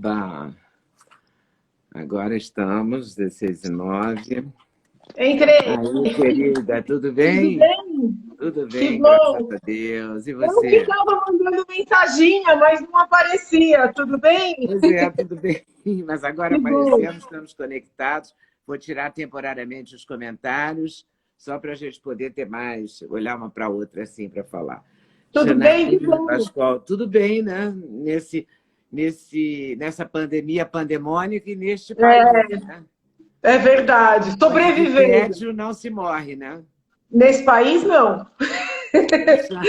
Eba! Agora estamos, 16h09. Entrei. Aí, querida, tudo Tudo bem? bem? Tudo Que bem, graças bom. a Deus. E Eu você? ficava mandando mensaginha, mas não aparecia. Tudo bem? Pois é, tudo bem. Mas agora Que bom. aparecemos, estamos conectados. Vou tirar temporariamente os comentários, só para a gente poder ter mais, olhar uma para a outra assim para falar. Tudo bem? Que Janaína bom. Pascoal, tudo bem, né? Nessa pandemia pandemônica e neste país, né? É verdade. Onde de Sobrevivendo. tédio não se morre, né? Nesse país, não. Puxa,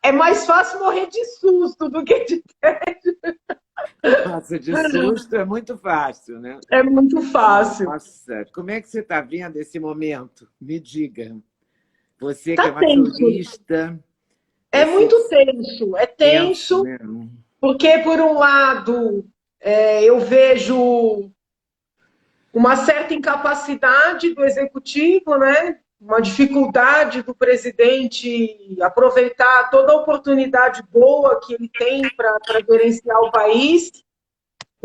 É mais fácil morrer de susto do que de... nossa, de susto é muito fácil, né? É muito fácil. Nossa, como é que você está vendo esse momento? Me diga. Você que é Tá uma tenso. jurista, É esse muito tenso. É tenso, tenso, né? porque, por um lado, eu vejo uma certa incapacidade do executivo, né? Uma dificuldade do presidente aproveitar toda a oportunidade boa que ele tem para gerenciar o país.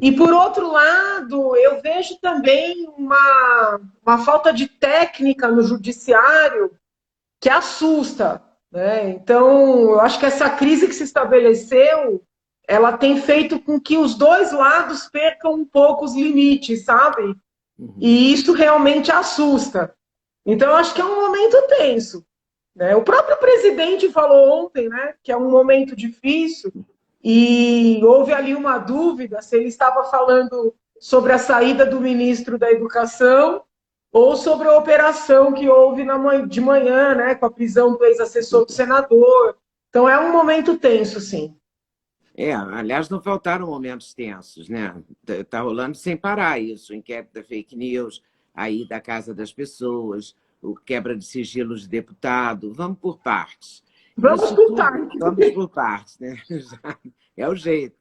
E, por outro lado, eu vejo também uma falta de técnica no judiciário que assusta, né? Então, eu acho que essa crise que se estabeleceu, ela tem feito com que os dois lados percam um pouco os limites, sabe? Uhum. E isso realmente assusta. Então, eu acho que é um momento tenso, né? O próprio presidente falou ontem, né, que é um momento difícil, e houve ali uma dúvida se ele estava falando sobre a saída do ministro da Educação ou sobre a operação que houve de manhã, né, com a prisão do ex-assessor do senador. Então, é um momento tenso, sim. Aliás, não faltaram momentos tensos, né? Está rolando sem parar isso, o inquérito da fake news, aí da casa das pessoas, o quebra de sigilos de deputado. Vamos por partes. Vamos Isso por tudo, partes. vamos por partes, né? É o jeito.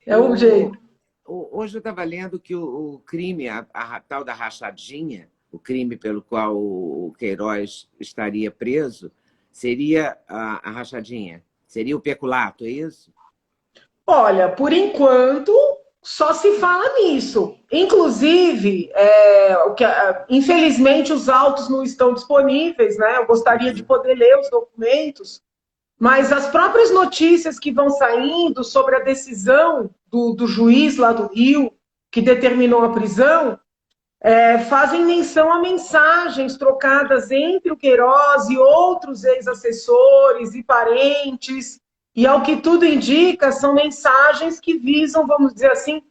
É o jeito. Hoje eu estava lendo que o crime, a tal da rachadinha, o crime pelo qual o Queiroz estaria preso, seria a rachadinha, seria o peculato, é isso? Olha, por enquanto, só se fala nisso. Inclusive, infelizmente, os autos não estão disponíveis, né? Eu gostaria de Uhum. poder ler os documentos, mas as próprias notícias que vão saindo sobre a decisão do juiz lá do Rio, que determinou a prisão, fazem menção a mensagens trocadas entre o Queiroz e outros ex-assessores e parentes, e ao que tudo indica, são mensagens que visam, vamos dizer assim,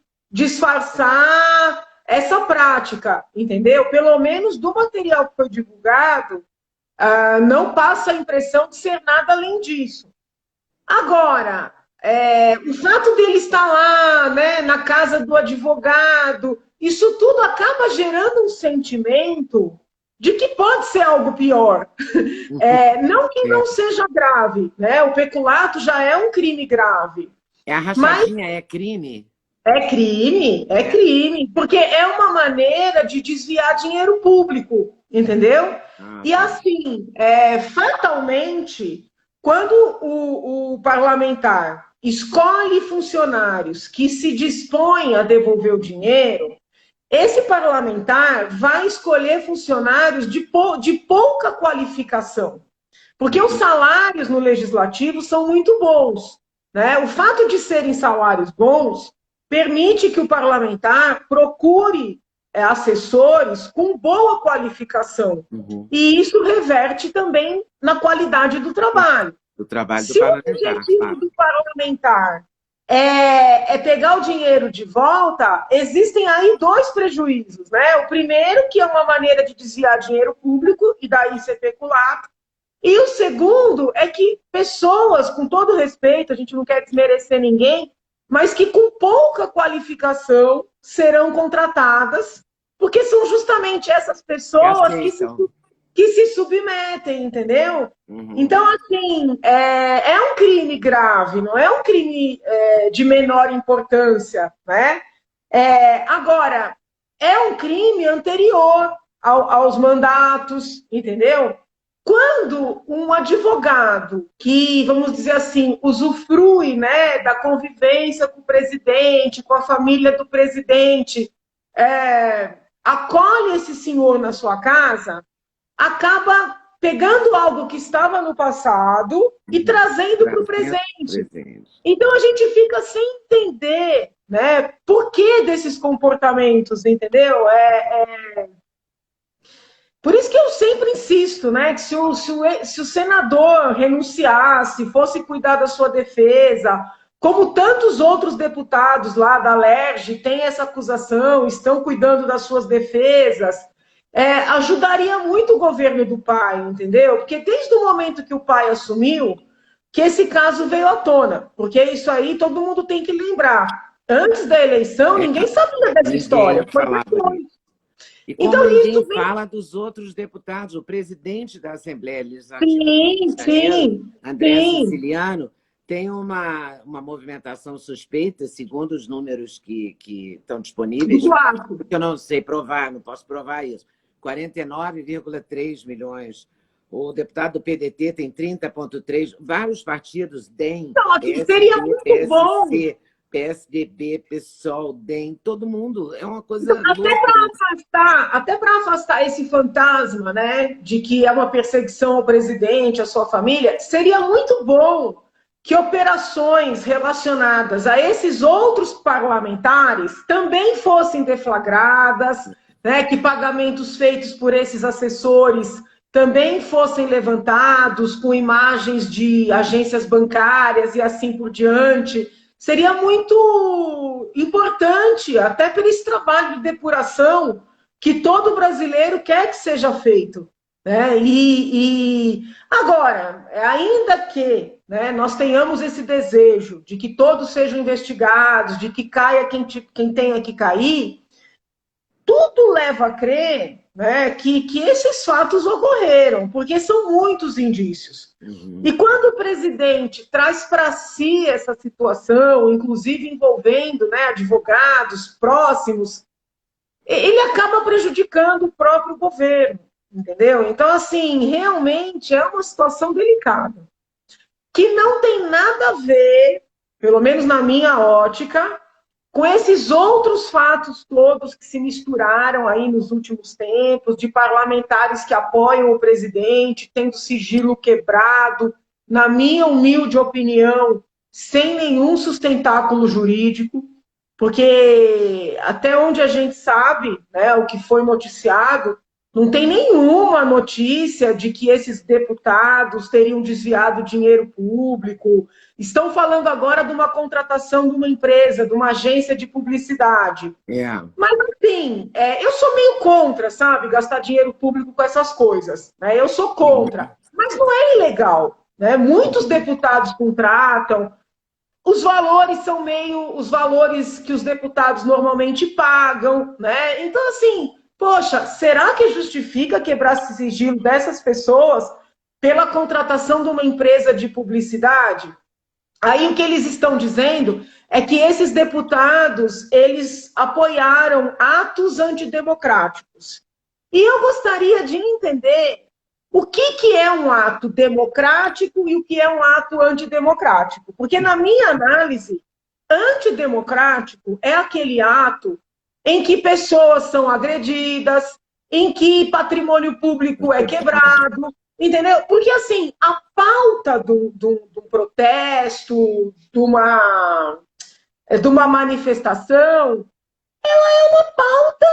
disfarçar essa prática, entendeu? Pelo menos do material que foi divulgado, não passa a impressão de ser nada além disso. Agora, o fato dele estar lá, né, na casa do advogado, isso tudo acaba gerando um sentimento de que pode ser algo pior. Não que não É. seja grave, né? O peculato já é um crime grave, A mas rachadinha é crime? é É. crime, porque é uma maneira de desviar dinheiro público, entendeu? Ah, E tá. assim, fatalmente, quando o parlamentar escolhe funcionários que se dispõem a devolver o dinheiro, esse parlamentar vai escolher funcionários de pouca qualificação, porque os Uhum. salários no legislativo são muito bons, né? O fato de serem salários bons permite que o parlamentar procure assessores com boa qualificação. Uhum. E isso reverte também na qualidade do trabalho. O trabalho do Se o parlamentar, objetivo claro. do parlamentar é pegar o dinheiro de volta, existem aí dois prejuízos, né? O primeiro, que é uma maneira de desviar dinheiro público, e daí ser peculato. E o segundo é que pessoas, com todo respeito, a gente não quer desmerecer ninguém, mas que com pouca qualificação serão contratadas, porque são justamente essas Que pessoas aceitam. que se submetem, entendeu? Uhum. Então, assim, é um crime grave, não é um crime de menor importância, né? Agora, é um crime anterior aos mandatos, entendeu? quando um advogado que, vamos dizer assim, usufrui, né, da convivência com o presidente, com a família do presidente, acolhe esse senhor na sua casa, acaba pegando algo que estava no passado e trazendo para o presente. Então a gente fica sem entender, né, por que desses comportamentos, entendeu? Por isso que eu sempre insisto, né, que se o senador renunciasse, fosse cuidar da sua defesa, como tantos outros deputados lá da LERJ têm essa acusação, estão cuidando das suas defesas, ajudaria muito o governo do pai, entendeu? Porque desde o momento que o pai assumiu, que esse caso veio à tona, porque isso aí todo mundo tem que lembrar. Antes da eleição, ninguém sabia dessa história. Foi depois. E como então, ninguém fala dos outros deputados, o presidente da Assembleia Legislativa, André Siciliano, tem uma movimentação suspeita, segundo os números que estão disponíveis, que eu não sei provar, não posso provar isso, 49,3 milhões. O deputado do PDT tem 30,3, vários partidos, DEM, não, PSC, seria muito PSC, bom. PSDB, PSOL, DEM, todo mundo. É uma coisa até para afastar esse fantasma, né, de que é uma perseguição ao presidente, à sua família, seria muito bom que operações relacionadas a esses outros parlamentares também fossem deflagradas, né, que pagamentos feitos por esses assessores também fossem levantados com imagens de agências bancárias e assim por diante. Seria muito importante, até por esse trabalho de depuração que todo brasileiro quer que seja feito. Né? Agora, ainda que, né, nós tenhamos esse desejo de que todos sejam investigados, de que caia quem tenha que cair, tudo leva a crer, né, que esses fatos ocorreram, porque são muitos indícios. E quando o presidente traz para si essa situação, inclusive envolvendo, né, advogados próximos, ele acaba prejudicando o próprio governo, entendeu? Então, assim, realmente é uma situação delicada, que não tem nada a ver, pelo menos na minha ótica, com esses outros fatos todos que se misturaram aí nos últimos tempos, de parlamentares que apoiam o presidente, tendo sigilo quebrado, na minha humilde opinião, sem nenhum sustentáculo jurídico, porque até onde a gente sabe, né, o que foi noticiado, não tem nenhuma notícia de que esses deputados teriam desviado dinheiro público. Estão falando agora de uma contratação de uma empresa, de uma agência de publicidade. Mas, assim, eu sou meio contra, sabe, gastar dinheiro público com essas coisas. Né? Eu sou contra. Mas não é ilegal. Né? Muitos deputados contratam. Os valores são meio os valores que os deputados normalmente pagam. Né? Então, assim... Poxa, será que justifica quebrar esse sigilo dessas pessoas pela contratação de uma empresa de publicidade? Aí o que eles estão dizendo é que esses deputados, eles apoiaram atos antidemocráticos. E eu gostaria de entender o que é um ato democrático e o que é um ato antidemocrático. Porque na minha análise, antidemocrático é aquele ato em que pessoas são agredidas, em que patrimônio público é quebrado, entendeu? Porque, assim, a pauta do protesto, de uma manifestação, ela é uma pauta...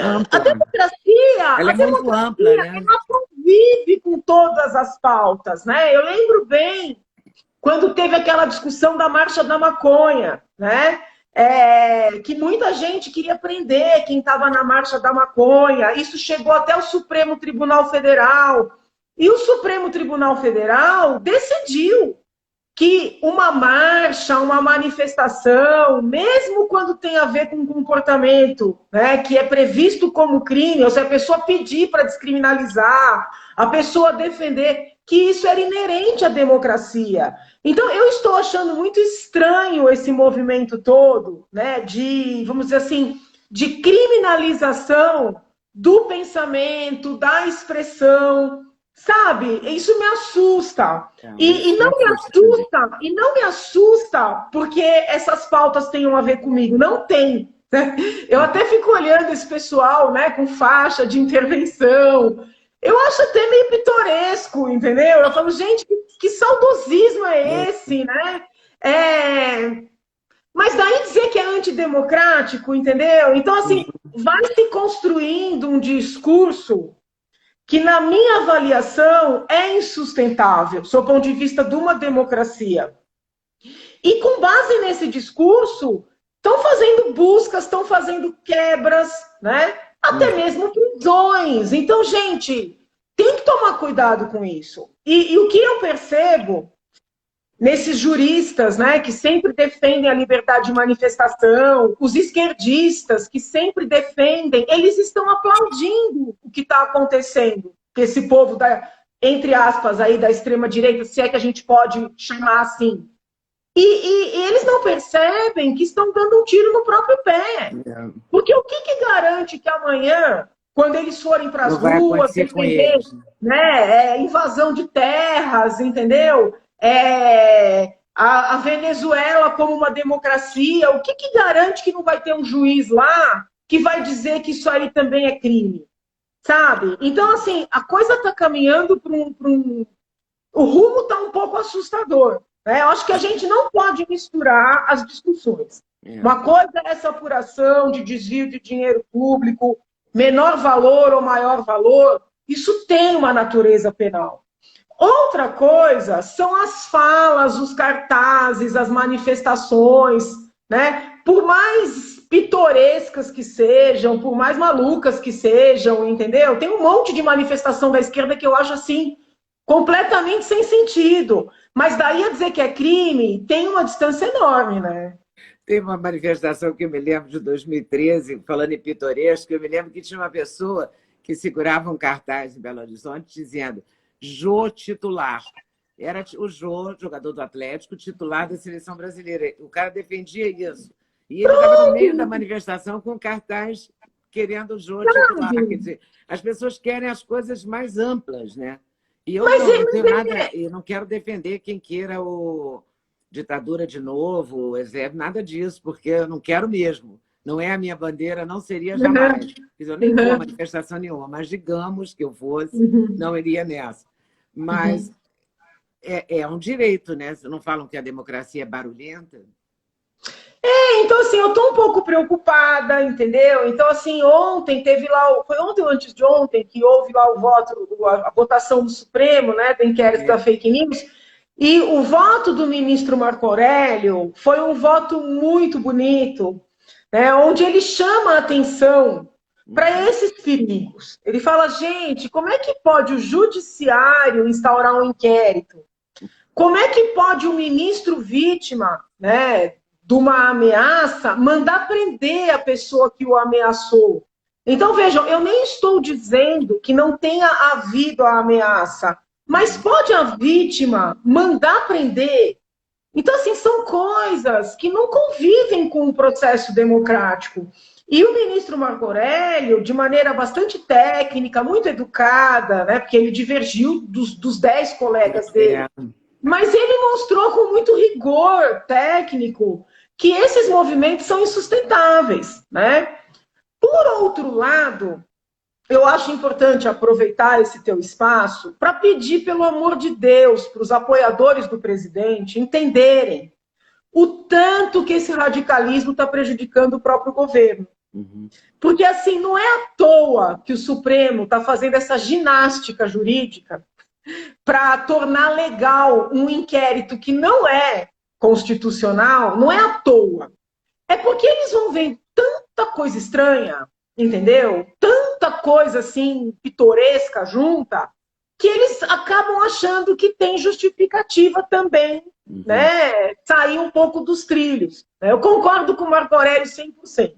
Ampla. A democracia, ela é muito ampla, né? Ela convive com todas as pautas, né? Eu lembro bem quando teve aquela discussão da Marcha da Maconha, né? Que muita gente queria prender quem estava na Marcha da Maconha. Isso chegou até o Supremo Tribunal Federal. E o Supremo Tribunal Federal decidiu que uma marcha, uma manifestação, mesmo quando tem a ver com um comportamento, né, que é previsto como crime, ou se a pessoa pedir para descriminalizar, a pessoa defender, que isso era inerente à democracia. Então, eu estou achando muito estranho esse movimento todo, né, de, vamos dizer assim, de criminalização do pensamento, da expressão. Sabe? Isso me assusta. Isso E não me assusta também. assusta, e não me assusta porque essas pautas tenham a ver comigo. Não tem. Né? Eu até fico olhando esse pessoal, né, com faixa de intervenção. Eu acho até meio pitoresco, entendeu? Eu falo, gente, que saudosismo é esse, né? É... Mas daí dizer que é antidemocrático, entendeu? Então, assim, vai se construindo um discurso que, na minha avaliação, é insustentável, sob o ponto de vista de uma democracia. E, com base nesse discurso, estão fazendo buscas, estão fazendo quebras, né? Até mesmo prisões. Então, gente, tem que tomar cuidado com isso. E o que eu percebo nesses juristas, né, que sempre defendem a liberdade de manifestação, os esquerdistas que sempre defendem, eles estão aplaudindo o que está acontecendo. Esse povo da, entre aspas, aí da extrema direita, se é que a gente pode chamar assim. E eles não percebem que estão dando um tiro no próprio pé. Porque o que garante que amanhã, quando eles forem para as ruas, defender, né, invasão de terras, entendeu? A Venezuela como uma democracia, o que garante que não vai ter um juiz lá que vai dizer que isso aí também é crime? Sabe? Então, assim, a coisa está caminhando para o rumo está um pouco assustador. Né? Eu acho que a gente não pode misturar as discussões. Uma coisa é essa apuração de desvio de dinheiro público, menor valor ou maior valor, isso tem uma natureza penal. Outra coisa são as falas, os cartazes, as manifestações, né? Por mais pitorescas que sejam, por mais malucas que sejam, entendeu? Tem um monte de manifestação da esquerda que eu acho assim completamente sem sentido. Mas daí a dizer que é crime, tem uma distância enorme, né? Teve uma manifestação que eu me lembro de 2013, falando em pitoresco, eu me lembro que tinha uma pessoa que segurava um cartaz em Belo Horizonte dizendo Jô titular. Era o Jô, jogador do Atlético, titular da seleção brasileira. O cara defendia isso. E ele estava no meio da manifestação com cartaz querendo o Jô titular. Quer dizer, as pessoas querem as coisas mais amplas, né? E eu não tenho nada, eu não quero defender quem queira o ditadura de novo, o exército, nada disso, porque eu não quero mesmo. Não é a minha bandeira, não seria jamais. Eu nem vou a manifestação nenhuma, mas digamos que eu fosse, não iria nessa. Mas é um direito, né? Não falam que a democracia é barulhenta? Então, assim, eu estou um pouco preocupada, entendeu? Então, assim, ontem teve lá, foi ontem ou antes de ontem, que houve lá o voto, a votação do Supremo, né, do inquérito da fake news, e o voto do ministro Marco Aurélio foi um voto muito bonito, né, onde ele chama a atenção para esses perigos. Ele fala, gente, como é que pode o judiciário instaurar um inquérito? Como é que pode o ministro vítima, né, de uma ameaça mandar prender a pessoa que o ameaçou? Então, vejam, eu nem estou dizendo que não tenha havido a ameaça, mas pode a vítima mandar prender? Então, assim, são coisas que não convivem com o processo democrático. E o ministro Marco Aurélio, de maneira bastante técnica, muito educada, né, porque ele divergiu dos 10 colegas dele, mas ele mostrou com muito rigor técnico que esses movimentos são insustentáveis, né? Por outro lado, eu acho importante aproveitar esse teu espaço para pedir, pelo amor de Deus, para os apoiadores do presidente entenderem o tanto que esse radicalismo está prejudicando o próprio governo. Porque, assim, não é à toa que o Supremo está fazendo essa ginástica jurídica para tornar legal um inquérito que não é constitucional, não é à toa. É porque eles vão ver tanta coisa estranha, entendeu? Tanta coisa assim pitoresca junta, que eles acabam achando que tem justificativa também, né? Sair um pouco dos trilhos. Eu concordo com o Marco Aurélio 100%.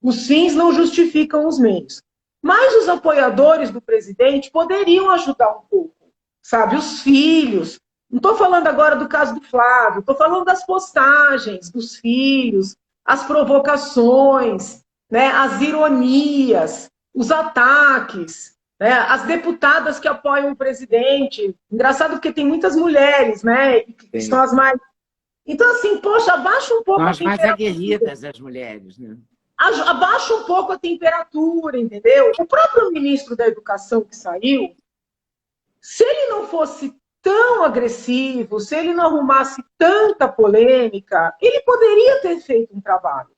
Os fins não justificam os meios. Mas os apoiadores do presidente poderiam ajudar um pouco. Sabe, os filhos. Não estou falando agora do caso do Flávio, estou falando das postagens dos filhos, as provocações, né, as ironias, os ataques. né? As deputadas que apoiam o presidente. Engraçado porque tem muitas mulheres, né? Que são as mais... Então, assim, poxa, abaixa um pouco São a as mais temperatura. aguerridas, as mulheres, né? Abaixa um pouco a temperatura, entendeu? O próprio ministro da Educação que saiu, se ele não fosse tão agressivo, se ele não arrumasse tanta polêmica, ele poderia ter feito um trabalho.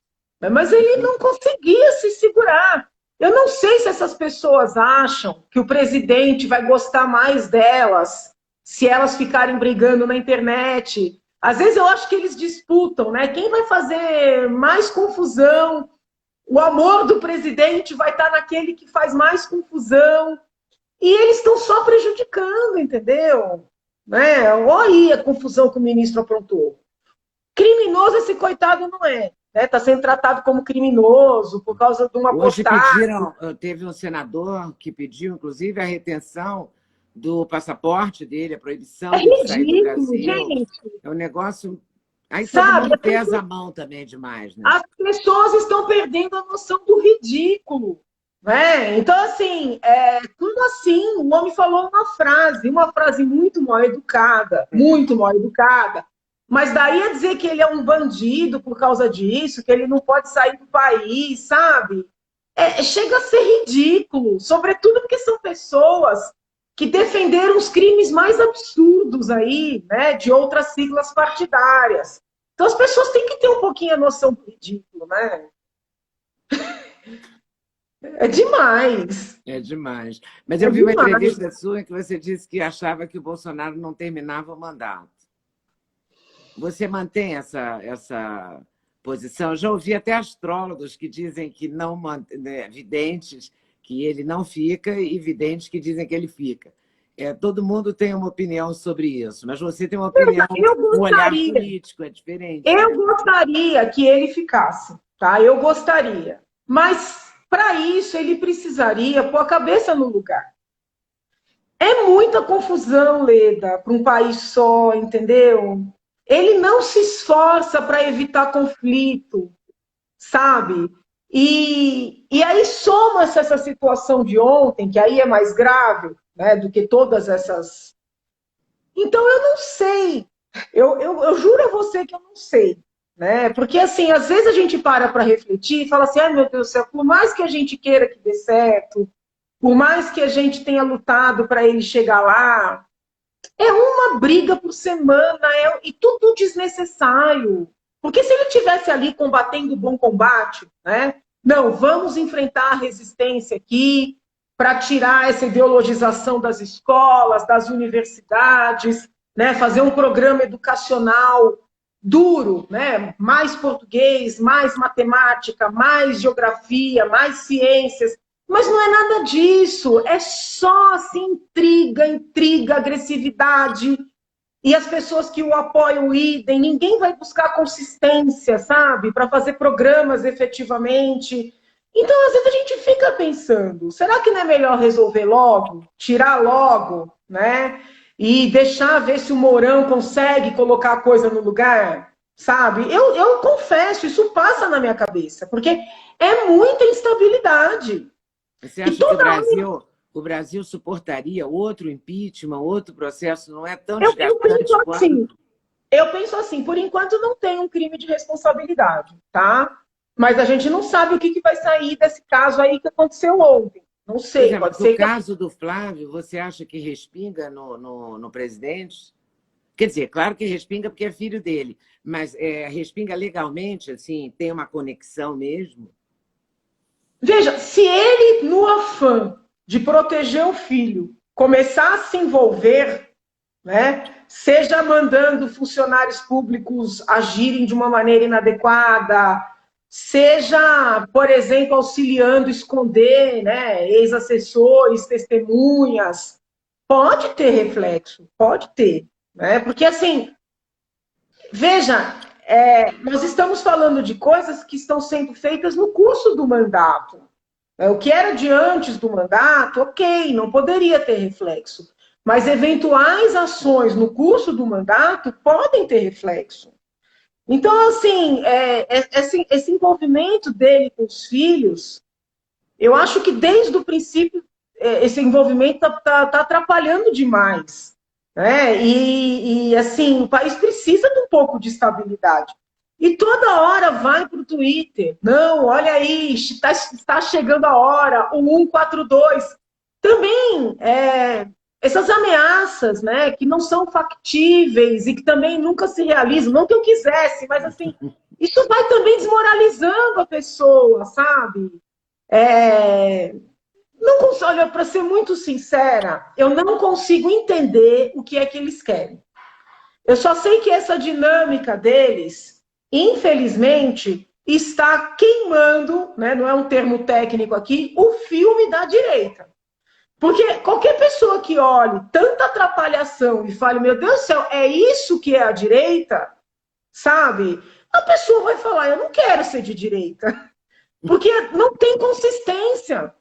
Mas ele não conseguia se segurar. Eu não sei se essas pessoas acham que o presidente vai gostar mais delas se elas ficarem brigando na internet. Às vezes eu acho que eles disputam, né? Quem vai fazer mais confusão? O amor do presidente vai estar naquele que faz mais confusão. E eles estão só prejudicando, entendeu? Né? Olha aí a confusão que o ministro aprontou. Criminoso esse coitado não é. Está sendo tratado como criminoso por causa de uma Hoje postagem. teve um senador que pediu, inclusive, a retenção do passaporte dele, a proibição de sair do Brasil. Gente. É um negócio... Aí sabe, todo mundo pesa a mão também demais, né? As pessoas estão perdendo a noção do ridículo. Né? Então, assim, como assim? O homem falou uma frase muito mal educada, mas daí a dizer que ele é um bandido por causa disso, que ele não pode sair do país, sabe? Chega a ser ridículo, sobretudo porque são pessoas que defenderam os crimes mais absurdos aí, né, de outras siglas partidárias. Então as pessoas têm que ter um pouquinho a noção do ridículo, né? É demais. É demais. Mas eu vi uma entrevista sua em que você disse que achava que o Bolsonaro não terminava o mandato. Você mantém essa posição? Eu já ouvi até astrólogos que dizem que não, né, videntes, que ele não fica, e videntes que dizem que ele fica. Todo mundo tem uma opinião sobre isso, mas você tem uma opinião, um olhar político, é diferente. Eu gostaria que ele ficasse, tá? Eu gostaria. Mas, para isso, ele precisaria pôr a cabeça no lugar. É muita confusão, Leda, para um país só, entendeu? Ele não se esforça para evitar conflito, sabe? E aí soma-se essa situação de ontem, que aí é mais grave, né, do que todas essas... Então, eu não sei. Eu juro a você que eu não sei. Né? Porque, assim, às vezes a gente para refletir e fala assim, ai, meu Deus do céu, por mais que a gente queira que dê certo, por mais que a gente tenha lutado para ele chegar lá, é uma briga por semana, e tudo desnecessário. Porque se ele estivesse ali combatendo o bom combate, né? Não, vamos enfrentar a resistência aqui para tirar essa ideologização das escolas, das universidades, né? Fazer um programa educacional duro, né? Mais português, mais matemática, mais geografia, mais ciências. Mas não é nada disso, é só assim, intriga, agressividade. E as pessoas que o apoiam, idem, ninguém vai buscar consistência, sabe? Para fazer programas efetivamente. Então, às vezes a gente fica pensando, será que não é melhor resolver logo, tirar logo, né? E deixar ver se o Mourão consegue colocar a coisa no lugar, sabe? Eu confesso, isso passa na minha cabeça, porque é muita instabilidade. Você acha que o Brasil suportaria outro impeachment, outro processo? Não é tão desgastante quanto... Eu penso assim, por enquanto não tem um crime de responsabilidade, tá? Mas a gente não sabe o que vai sair desse caso aí que aconteceu ontem. Não sei, pode ser. No caso do Flávio, você acha que respinga no presidente? Quer dizer, claro que respinga porque é filho dele, mas respinga legalmente, assim, tem uma conexão mesmo? Veja, se ele, no afã de proteger o filho, começar a se envolver, né, seja mandando funcionários públicos agirem de uma maneira inadequada, seja, por exemplo, auxiliando esconder, né, ex-assessores, testemunhas, pode ter reflexo, pode ter. Né? Porque, assim, veja, nós estamos falando de coisas que estão sendo feitas no curso do mandato. O que era de antes do mandato, ok, não poderia ter reflexo. Mas eventuais ações no curso do mandato podem ter reflexo. Então, assim, esse envolvimento dele com os filhos, eu acho que desde o princípio esse envolvimento tá atrapalhando demais. Né? Assim, o país precisa de um pouco de estabilidade. E toda hora vai para o Twitter. Não, olha aí, está chegando a hora, o 142. Também essas ameaças, né, que não são factíveis e que também nunca se realizam, não que eu quisesse, mas assim, isso vai também desmoralizando a pessoa, sabe? Não consigo, olha, para ser muito sincera, eu não consigo entender o que é que eles querem. Eu só sei que essa dinâmica deles, infelizmente, está queimando, né, não é um termo técnico aqui, o filme da direita. Porque qualquer pessoa que olhe tanta atrapalhação e fale, meu Deus do céu, é isso que é a direita, sabe? A pessoa vai falar, eu não quero ser de direita. Porque não tem consistência.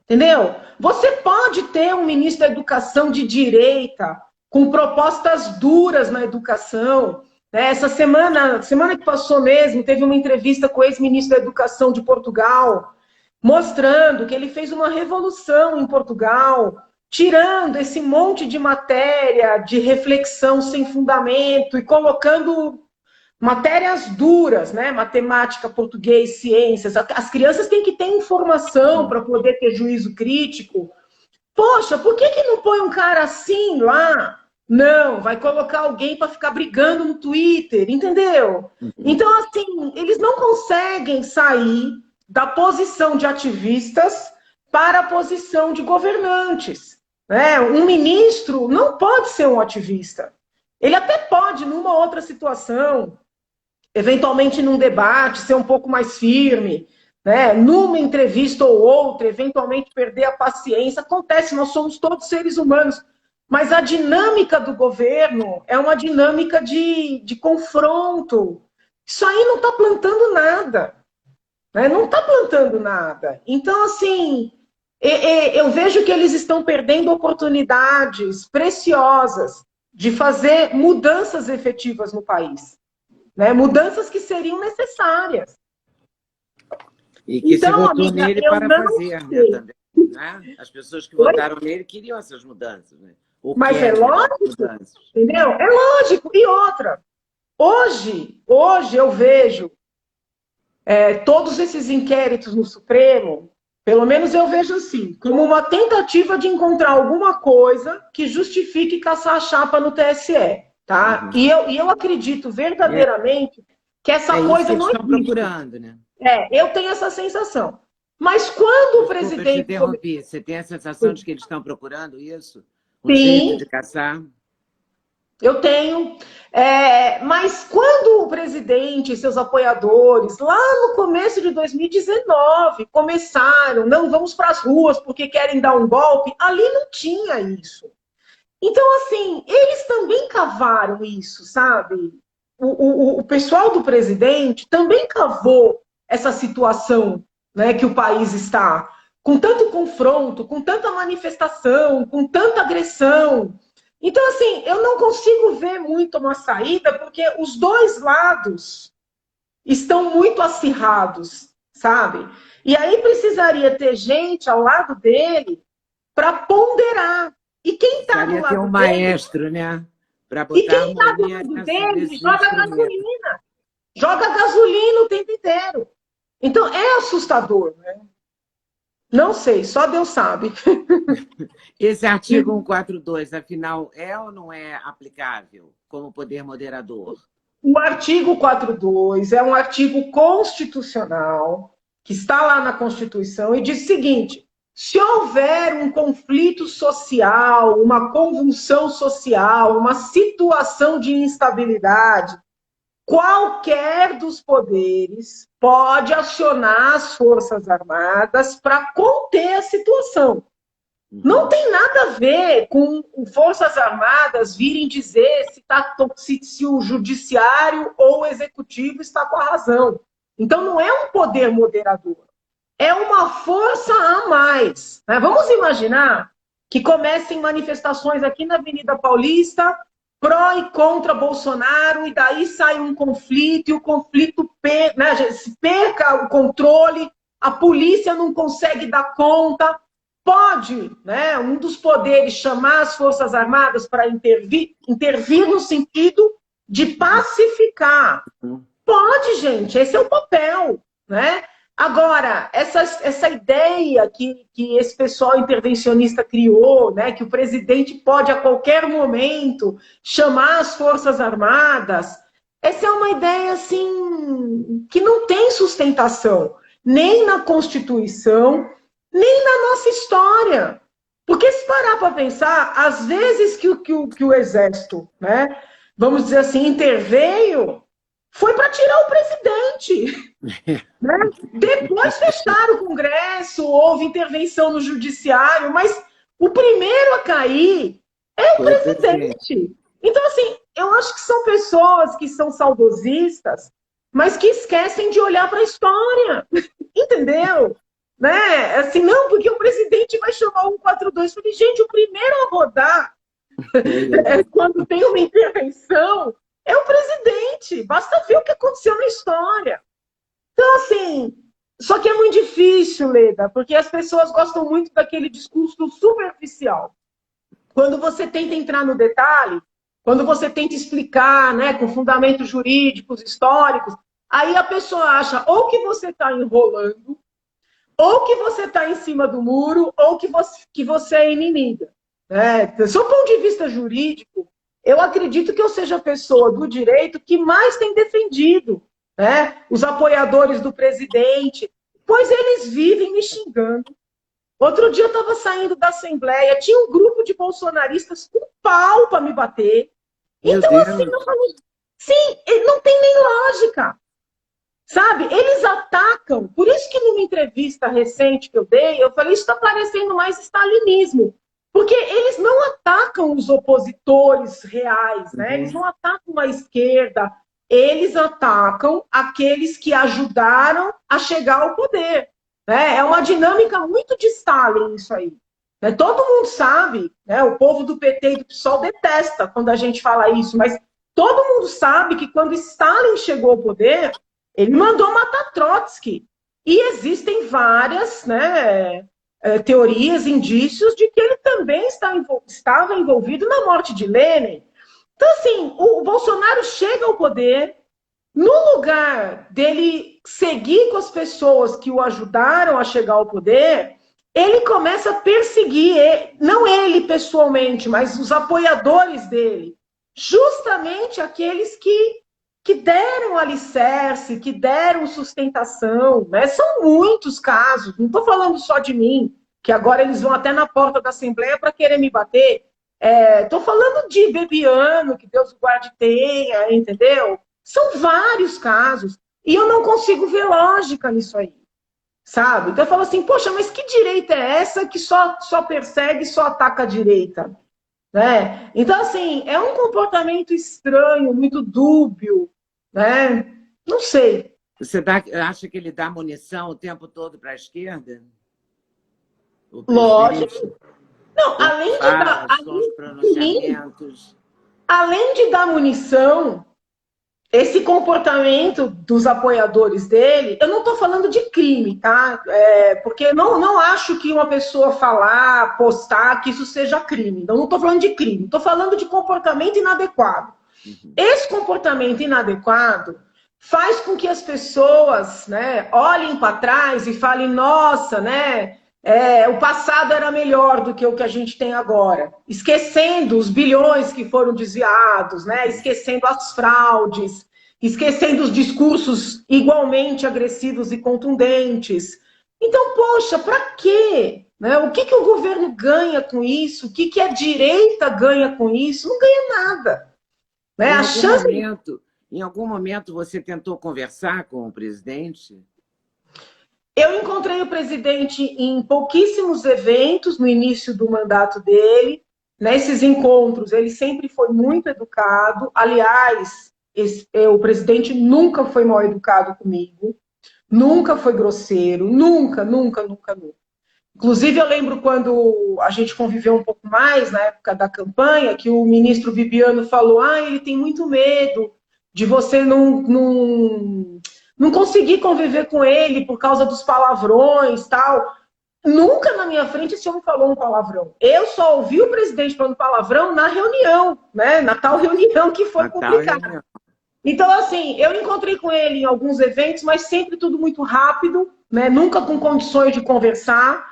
Entendeu? Você pode ter um ministro da educação de direita, com propostas duras na educação. Né? Essa semana que passou mesmo, teve uma entrevista com o ex-ministro da Educação de Portugal, mostrando que ele fez uma revolução em Portugal, tirando esse monte de matéria de reflexão sem fundamento e colocando matérias duras, né? Matemática, português, ciências. As crianças têm que ter informação para poder ter juízo crítico. Poxa, por que não põe um cara assim lá? Não, vai colocar alguém para ficar brigando no Twitter, entendeu? Então, assim, eles não conseguem sair da posição de ativistas para a posição de governantes. Né? Um ministro não pode ser um ativista. Ele até pode, numa outra situação, eventualmente num debate, ser um pouco mais firme, né? Numa entrevista ou outra, eventualmente perder a paciência. Acontece, nós somos todos seres humanos. Mas a dinâmica do governo é uma dinâmica de confronto. Isso aí não está plantando nada. Né? Não está plantando nada. Então, assim, eu vejo que eles estão perdendo oportunidades preciosas de fazer mudanças efetivas no país. Né? Mudanças que seriam necessárias. E que então, se votou amiga, nele para fazer, né, também. Né? As pessoas que votaram nele queriam essas mudanças. Né? Mas é lógico, entendeu? É lógico. E outra, hoje eu vejo todos esses inquéritos no Supremo, pelo menos eu vejo assim, como uma tentativa de encontrar alguma coisa que justifique caçar a chapa no TSE. Tá? E eu acredito verdadeiramente que essa coisa não estão procurando, né? Eu tenho essa sensação. Mas quando o presidente... Eu te interrompi. Você tem a sensação de que eles estão procurando isso? Sim. Jeito de caçar? Eu tenho. Mas quando o presidente e seus apoiadores, lá no começo de 2019, começaram, não vamos para as ruas porque querem dar um golpe, ali não tinha isso. Então, assim, eles também cavaram isso, sabe? O pessoal do presidente também cavou essa situação, né, que o país está, com tanto confronto, com tanta manifestação, com tanta agressão. Então, assim, eu não consigo ver muito uma saída, porque os dois lados estão muito acirrados, sabe? E aí precisaria ter gente ao lado dele para ponderar. E quem está do lado ter um dele, maestro, né? Para botar e quem está do lado dele joga gasolina o tempo inteiro. Então é assustador, né? Não sei, só Deus sabe. Esse artigo 142, afinal, é ou não é aplicável como poder moderador? O artigo 42 é um artigo constitucional que está lá na Constituição e diz o seguinte: se houver um conflito social, uma convulsão social, uma situação de instabilidade, qualquer dos poderes pode acionar as Forças Armadas para conter a situação. Não tem nada a ver com Forças Armadas virem dizer se o judiciário ou o executivo está com a razão. Então, não é um poder moderador. É uma força a mais. Né? Vamos imaginar que comecem manifestações aqui na Avenida Paulista, pró e contra Bolsonaro, e daí sai um conflito, e o conflito se perca o controle, a polícia não consegue dar conta. pode, né, um dos poderes chamar as Forças Armadas para intervir no sentido de pacificar. Pode, gente, esse é o papel, né? Agora, essa ideia que esse pessoal intervencionista criou, né, que o presidente pode a qualquer momento chamar as Forças Armadas, essa é uma ideia assim que não tem sustentação, nem na Constituição, nem na nossa história. Porque se parar para pensar, às vezes que o Exército, né, vamos dizer assim, interveio, foi para tirar o presidente. Né? Depois fecharam o Congresso, houve intervenção no Judiciário, mas o primeiro a cair é o presidente. Então, assim, eu acho que são pessoas que são saudosistas, mas que esquecem de olhar para a história. Entendeu? Né? Assim, não, porque o presidente vai chamar o 142. Falei, gente, o primeiro a rodar quando tem uma intervenção é o presidente. Basta ver o que aconteceu na história. Então, assim, só que é muito difícil, Leda, porque as pessoas gostam muito daquele discurso superficial. Quando você tenta entrar no detalhe, quando você tenta explicar, né, com fundamentos jurídicos, históricos, aí a pessoa acha ou que você está enrolando, ou que você está em cima do muro, ou que você é inimiga. Né? Do seu ponto de vista jurídico, eu acredito que eu seja a pessoa do direito que mais tem defendido, né, os apoiadores do presidente, pois eles vivem me xingando. Outro dia eu estava saindo da Assembleia, tinha um grupo de bolsonaristas com pau para me bater. Então, assim, sim, não tem nem lógica. Sabe? Eles atacam. Por isso que numa entrevista recente que eu dei, eu falei, isso está parecendo mais stalinismo. Porque eles não atacam os opositores reais, né? Eles não atacam a esquerda, eles atacam aqueles que ajudaram a chegar ao poder. Né? É uma dinâmica muito de Stalin isso aí. Né? Todo mundo sabe, né? O povo do PT e do PSOL detesta quando a gente fala isso, mas todo mundo sabe que quando Stalin chegou ao poder, ele mandou matar Trotsky. E existem várias, né, teorias, indícios de que ele também estava envolvido na morte de Lenin. Então, assim, o Bolsonaro chega ao poder, no lugar dele seguir com as pessoas que o ajudaram a chegar ao poder, ele começa a perseguir, não ele pessoalmente, mas os apoiadores dele, justamente aqueles que deram alicerce, que deram sustentação. Né? São muitos casos, não estou falando só de mim, que agora eles vão até na porta da Assembleia para querer me bater. Estou falando de Bebiano, que Deus o guarde tenha, entendeu? São vários casos. E eu não consigo ver lógica nisso aí, sabe? Então eu falo assim, poxa, mas que direita é essa que só persegue, só ataca a direita? Né? Então, assim, é um comportamento estranho, muito dúbio, né? Não sei. Você acha que ele dá munição o tempo todo para a esquerda? Lógico. Não, além de dar munição, esse comportamento dos apoiadores dele, eu não estou falando de crime, tá? Porque não acho que uma pessoa falar, postar, que isso seja crime. Então, não estou falando de crime, estou falando de comportamento inadequado. Esse comportamento inadequado faz com que as pessoas, né, olhem para trás e falem, nossa, né, o passado era melhor do que o que a gente tem agora. Esquecendo os bilhões que foram desviados, né, esquecendo as fraudes, esquecendo os discursos igualmente agressivos e contundentes. Então, poxa, para quê? Né? O que o governo ganha com isso? O que a direita ganha com isso? Não ganha nada. Né? Em algum momento você tentou conversar com o presidente? Eu encontrei o presidente em pouquíssimos eventos no início do mandato dele. Nesses encontros, ele sempre foi muito educado. Aliás, o presidente nunca foi mal educado comigo, nunca foi grosseiro, nunca. Inclusive, eu lembro quando a gente conviveu um pouco mais, na época da campanha, que o ministro Bibiano falou, ele tem muito medo de você não conseguir conviver com ele por causa dos palavrões, tal. Nunca na minha frente esse homem falou um palavrão. Eu só ouvi o presidente falando palavrão na reunião, né? Na tal reunião que foi publicada. Então, assim, eu encontrei com ele em alguns eventos, mas sempre tudo muito rápido, né? Nunca com condições de conversar.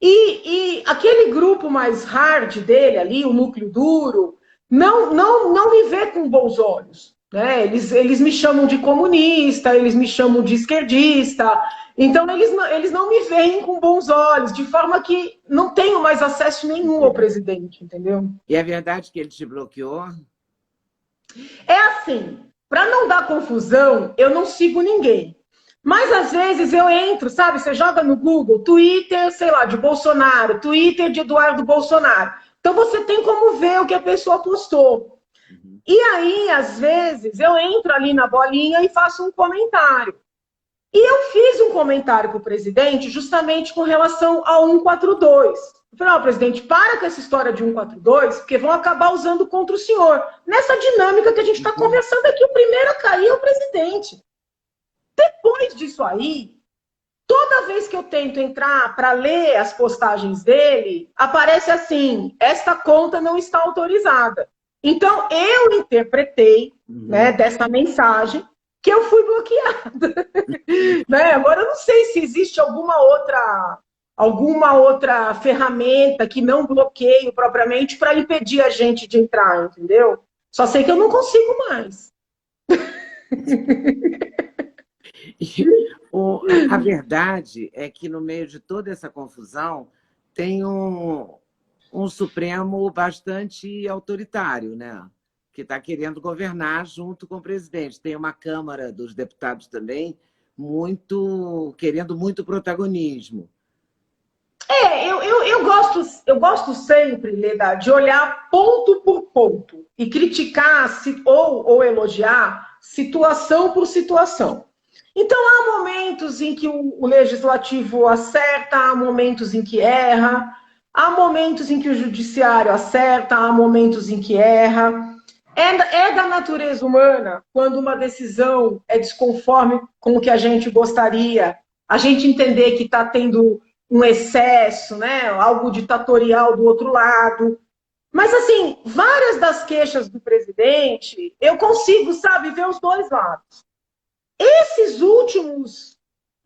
E aquele grupo mais hard dele ali, o núcleo duro, não me vê com bons olhos. Né? Eles me chamam de comunista, eles me chamam de esquerdista. Então, eles não me veem com bons olhos, de forma que não tenho mais acesso nenhum ao presidente, entendeu? E é verdade que ele te bloqueou? É assim, para não dar confusão, eu não sigo ninguém. Mas às vezes eu entro, sabe? Você joga no Google, Twitter, sei lá, de Bolsonaro, Twitter de Eduardo Bolsonaro. Então você tem como ver o que a pessoa postou. E aí, às vezes, eu entro ali na bolinha e faço um comentário. E eu fiz um comentário para o presidente justamente com relação ao 142. Eu falei, ó, presidente, para com essa história de 142, porque vão acabar usando contra o senhor. Nessa dinâmica que a gente está conversando aqui, o primeiro a cair é o presidente. Depois disso aí, toda vez que eu tento entrar para ler as postagens dele, aparece assim, esta conta não está autorizada. Então, eu interpretei né, dessa mensagem que eu fui bloqueada. Né? Agora, eu não sei se existe alguma outra ferramenta que não bloqueie propriamente para impedir a gente de entrar, entendeu? Só sei que eu não consigo mais. A verdade é que, no meio de toda essa confusão, tem um Supremo bastante autoritário, né? Que está querendo governar junto com o presidente. Tem uma Câmara dos Deputados também querendo muito protagonismo. Eu gosto sempre, Leda, de olhar ponto por ponto e criticar ou elogiar situação por situação. Então, há momentos em que o legislativo acerta, há momentos em que erra, há momentos em que o judiciário acerta, há momentos em que erra. É da natureza humana, quando uma decisão é desconforme com o que a gente gostaria, a gente entender que está tendo um excesso, né? Algo ditatorial do outro lado. Mas, assim, várias das queixas do presidente, eu consigo, sabe, ver os dois lados. Esses últimos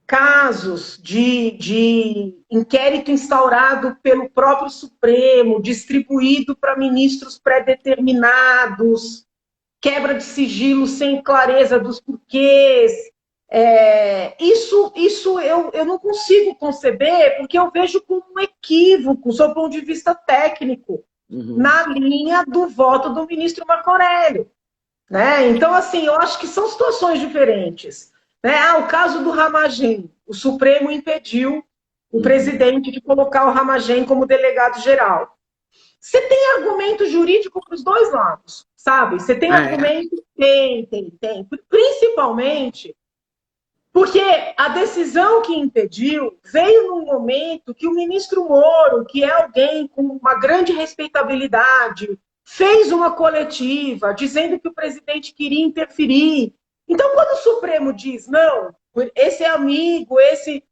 casos de inquérito instaurado pelo próprio Supremo, distribuído para ministros pré-determinados, quebra de sigilo sem clareza dos porquês, isso eu não consigo conceber, porque eu vejo como um equívoco, sob o ponto de vista técnico, na linha do voto do ministro Marco Aurélio. Né? Então, assim, eu acho que são situações diferentes. Né? O caso do Ramagem, o Supremo impediu o presidente de colocar o Ramagem como delegado-geral. Você tem argumento jurídico para os dois lados, sabe? Você tem argumento? Tem. Principalmente porque a decisão que impediu veio num momento que o ministro Moro, que é alguém com uma grande respeitabilidade, fez uma coletiva dizendo que o presidente queria interferir. Então, quando o Supremo diz, não, esse é amigo, ele,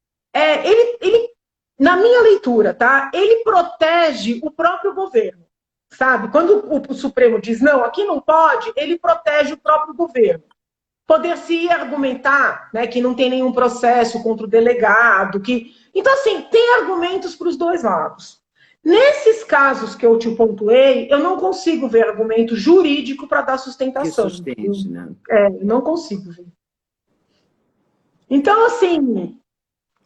na minha leitura, tá? Ele protege o próprio governo, sabe? Quando o Supremo diz, não, aqui não pode, ele protege o próprio governo. Poder-se argumentar, né, que não tem nenhum processo contra o delegado. Então, assim, tem argumentos para os dois lados. Nesses casos que eu te pontuei, eu não consigo ver argumento jurídico para dar sustentação. Que sustente, né? Não consigo ver. Então, assim,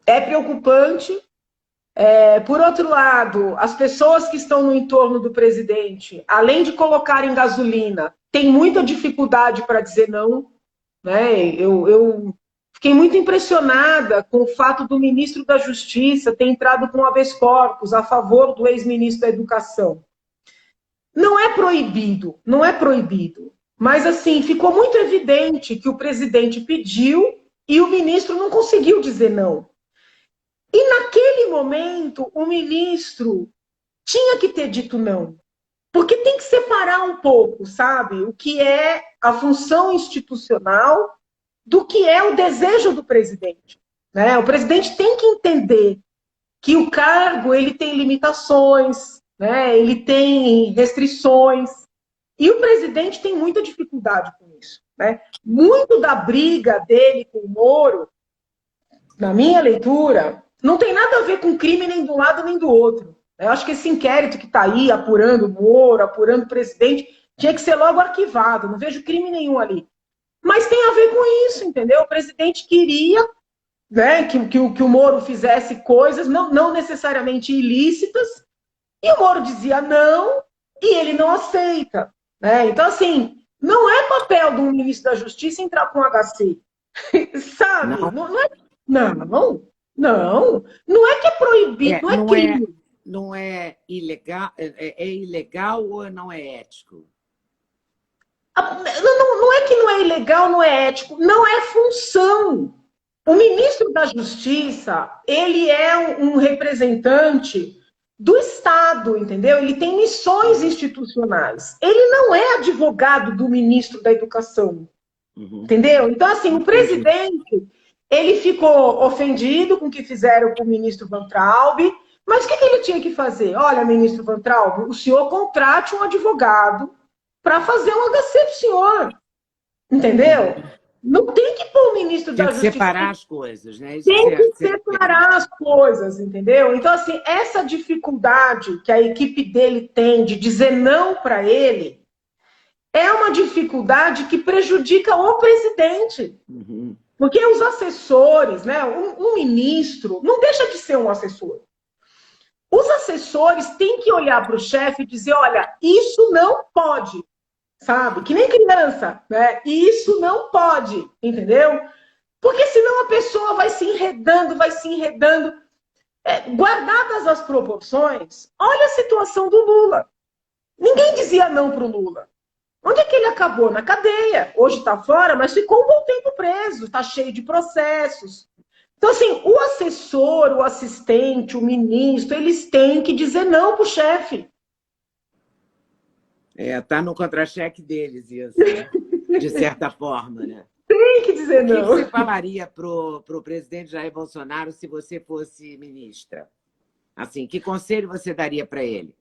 é preocupante. Por outro lado, as pessoas que estão no entorno do presidente, além de colocarem gasolina, têm muita dificuldade para dizer não. Né? Eu fiquei muito impressionada com o fato do ministro da Justiça ter entrado com habeas corpus a favor do ex-ministro da Educação. Não é proibido, mas assim, ficou muito evidente que o presidente pediu e o ministro não conseguiu dizer não. E naquele momento, o ministro tinha que ter dito não. Porque tem que separar um pouco, sabe? O que é a função institucional do que é o desejo do presidente. Né? O presidente tem que entender que o cargo ele tem limitações, né? Ele tem restrições. E o presidente tem muita dificuldade com isso, né? Muito da briga dele com o Moro, na minha leitura, não tem nada a ver com crime nem de um lado nem do outro. Eu acho que esse inquérito que está aí, apurando o Moro, apurando o presidente, tinha que ser logo arquivado. Não vejo crime nenhum ali. Mas tem a ver com isso, entendeu? O presidente queria, né, que o Moro fizesse coisas não necessariamente ilícitas, e o Moro dizia não, e ele não aceita. Né? Então, assim, não é papel do ministro da Justiça entrar com HC. Sabe? Não, Não é. Não é que é proibido, não é crime. Não é ilegal, é ilegal ou não é ético? Não é que não é ilegal, não é ético, não é função. O ministro da Justiça, ele é um representante do Estado, entendeu? Ele tem missões institucionais. Ele não é advogado do ministro da Educação, entendeu? Então, assim, o presidente, ele ficou ofendido com o que fizeram com o ministro Van Traub, mas o que ele tinha que fazer? Olha, ministro Van Traub, o senhor contrate um advogado para fazer um HC para o senhor, entendeu? Não tem que pôr o ministro da Justiça... Tem que separar as coisas, né? Tem que separar as coisas, entendeu? Então, assim, essa dificuldade que a equipe dele tem de dizer não para ele é uma dificuldade que prejudica o presidente. Porque os assessores, né? Um ministro não deixa de ser um assessor. Os assessores têm que olhar para o chefe e dizer, olha, isso não pode. Sabe? Que nem criança, né? Isso não pode, entendeu? Porque senão a pessoa vai se enredando, vai se enredando. Guardadas as proporções, olha a situação do Lula. Ninguém dizia não para o Lula. Onde é que ele acabou? Na cadeia. Hoje está fora, mas ficou um bom tempo preso, está cheio de processos. Então, assim, o assessor, o assistente, o ministro, eles têm que dizer não para o chefe. Está no contra-cheque deles, isso, né? De certa forma, né? Tem que dizer não. O que você falaria para o presidente Jair Bolsonaro se você fosse ministra? Assim, que conselho você daria para ele?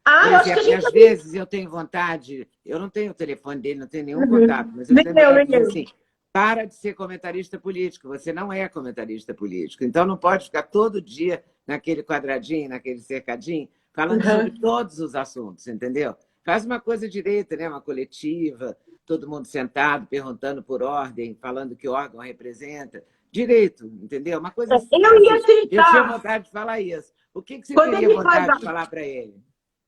Por Eu acho que exemplo, às vezes eu tenho vontade, eu não tenho o telefone dele, não tenho nenhum contato, mas eu tenho vontade de dizer assim, para de ser comentarista político, você não é comentarista político, então não pode ficar todo dia naquele quadradinho, naquele cercadinho, falando sobre todos os assuntos, entendeu? Faz uma coisa direita, né? Uma coletiva, todo mundo sentado, perguntando por ordem, falando que órgão representa. Direito, entendeu? Uma coisa assim. Eu ia tentar. Eu tinha vontade de falar isso. O que você teria vontade de falar para ele?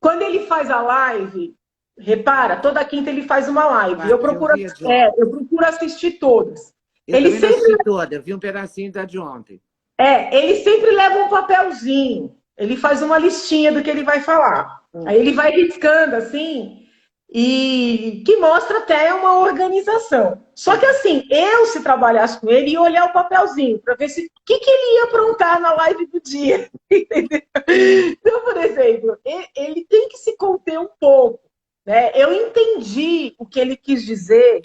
Quando ele faz a live, repara, toda quinta ele faz uma live. Eu procuro assistir todas. Ele sempre assisti toda, eu vi um pedacinho da de ontem. Ele sempre leva um papelzinho. Ele faz uma listinha do que ele vai falar. Aí ele vai riscando assim, e que mostra até uma organização. Só que assim, se trabalhasse com ele, ia olhar o papelzinho para ver se o que ele ia aprontar na live do dia. Entendeu? Então, por exemplo, ele tem que se conter um pouco. Né? Eu entendi o que ele quis dizer,